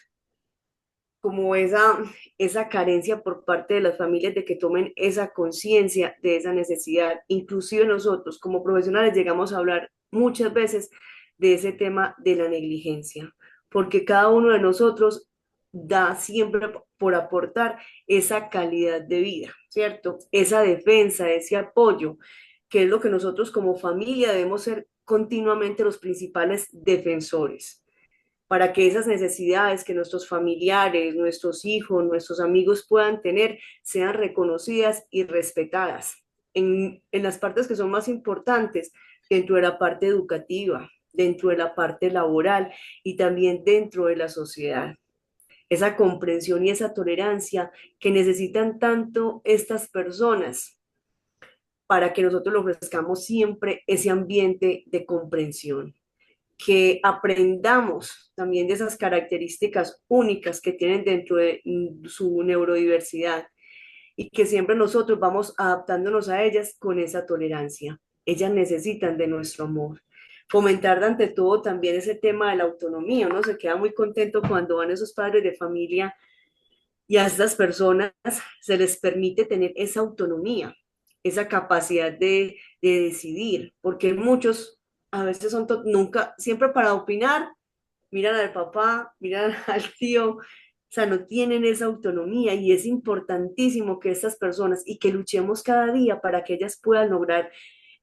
como esa carencia por parte de las familias de que tomen esa conciencia de esa necesidad. Inclusive nosotros como profesionales llegamos a hablar muchas veces de ese tema de la negligencia, porque cada uno de nosotros da siempre por aportar esa calidad de vida, ¿cierto? Esa defensa, ese apoyo, que es lo que nosotros como familia debemos ser continuamente los principales defensores para que esas necesidades que nuestros familiares, nuestros hijos, nuestros amigos puedan tener sean reconocidas y respetadas en las partes que son más importantes, dentro de la parte educativa, dentro de la parte laboral y también dentro de la sociedad. Esa comprensión y esa tolerancia que necesitan tanto estas personas para que nosotros le ofrezcamos siempre ese ambiente de comprensión, que aprendamos también de esas características únicas que tienen dentro de su neurodiversidad y que siempre nosotros vamos adaptándonos a ellas con esa tolerancia. Ellas necesitan de nuestro amor. Fomentar ante todo también ese tema de la autonomía. Uno se queda muy contento cuando van esos padres de familia y a estas personas se les permite tener esa autonomía, esa capacidad de decidir, porque muchos a veces nunca, siempre para opinar, miran al papá, miran al tío, o sea, no tienen esa autonomía y es importantísimo que estas personas y que luchemos cada día para que ellas puedan lograr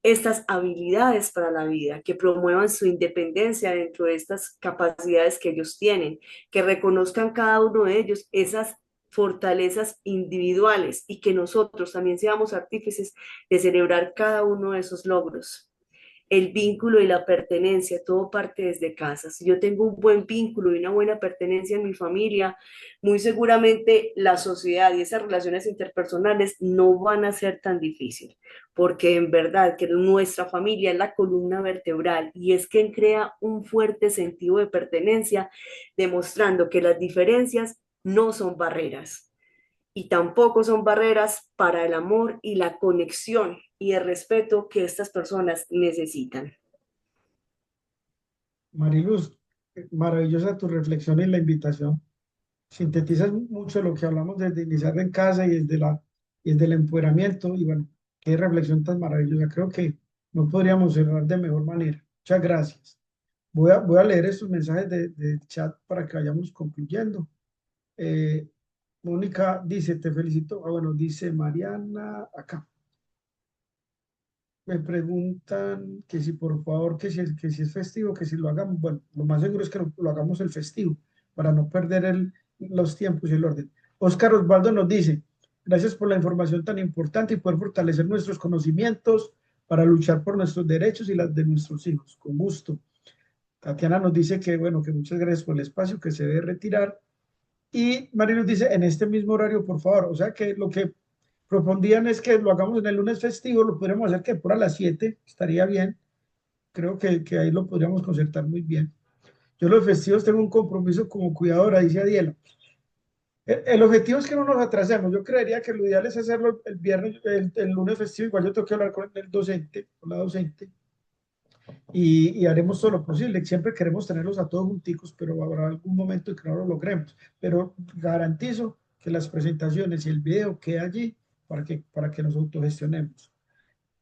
estas habilidades para la vida, que promuevan su independencia dentro de estas capacidades que ellos tienen, que reconozcan cada uno de ellos esas fortalezas individuales y que nosotros también seamos artífices de celebrar cada uno de esos logros. El vínculo y la pertenencia, todo parte desde casa. Si yo tengo un buen vínculo y una buena pertenencia en mi familia, muy seguramente la sociedad y esas relaciones interpersonales no van a ser tan difíciles, porque en verdad que nuestra familia es la columna vertebral y es quien crea un fuerte sentido de pertenencia, demostrando que las diferencias no son barreras y tampoco son barreras para el amor y la conexión y el respeto que estas personas necesitan. Mariluz, maravillosa tu reflexión y la invitación. Sintetizas mucho lo que hablamos desde iniciar en casa y desde el empoderamiento. Y bueno, qué reflexión tan maravillosa. Creo que no podríamos cerrar de mejor manera. Muchas gracias. Voy a leer estos mensajes del chat para que vayamos concluyendo. Mónica dice, te felicito. Ah, bueno, dice Mariana acá. Me preguntan que si por favor, que si es festivo, que si lo hagamos. Bueno, lo más seguro es que lo hagamos el festivo para no perder los tiempos y el orden. Oscar Osvaldo nos dice, gracias por la información tan importante y poder fortalecer nuestros conocimientos para luchar por nuestros derechos y las de nuestros hijos. Con gusto. Tatiana nos dice que, bueno, que muchas gracias por el espacio, que se debe retirar. Y María nos dice, en este mismo horario, por favor. O sea que lo que propondrían es que lo hagamos en el lunes festivo, lo podríamos hacer que por a las 7, estaría bien. Creo que ahí lo podríamos concertar muy bien. Yo los festivos tengo un compromiso como cuidadora, dice Adiela. El objetivo es que no nos atrasemos. Yo creería que lo ideal es hacerlo el viernes, el lunes festivo. Igual yo tengo que hablar con el docente, con la docente, y haremos todo lo posible. Siempre queremos tenerlos a todos junticos, pero habrá algún momento en que no lo logremos. Pero garantizo que las presentaciones y el video quede allí para que nos autogestionemos.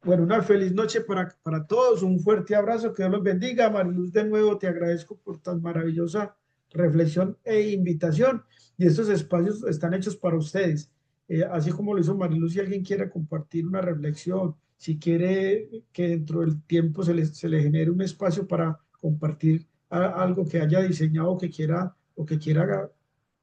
Bueno, una feliz noche para todos, un fuerte abrazo, que Dios los bendiga. Mariluz, de nuevo te agradezco por tan maravillosa reflexión e invitación, y estos espacios están hechos para ustedes, así como lo hizo Mariluz. Si alguien quiere compartir una reflexión, si quiere que dentro del tiempo se le genere un espacio para compartir algo que haya diseñado, que quiera o que quiera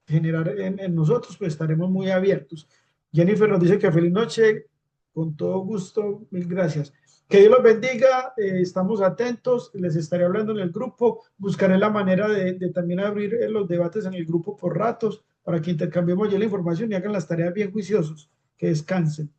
generar en nosotros, pues estaremos muy abiertos. Jennifer nos dice que feliz noche, con todo gusto, mil gracias. Que Dios los bendiga, estamos atentos, les estaré hablando en el grupo, buscaré la manera de también abrir los debates en el grupo por ratos, para que intercambiemos ya la información y hagan las tareas bien juiciosos, que descansen.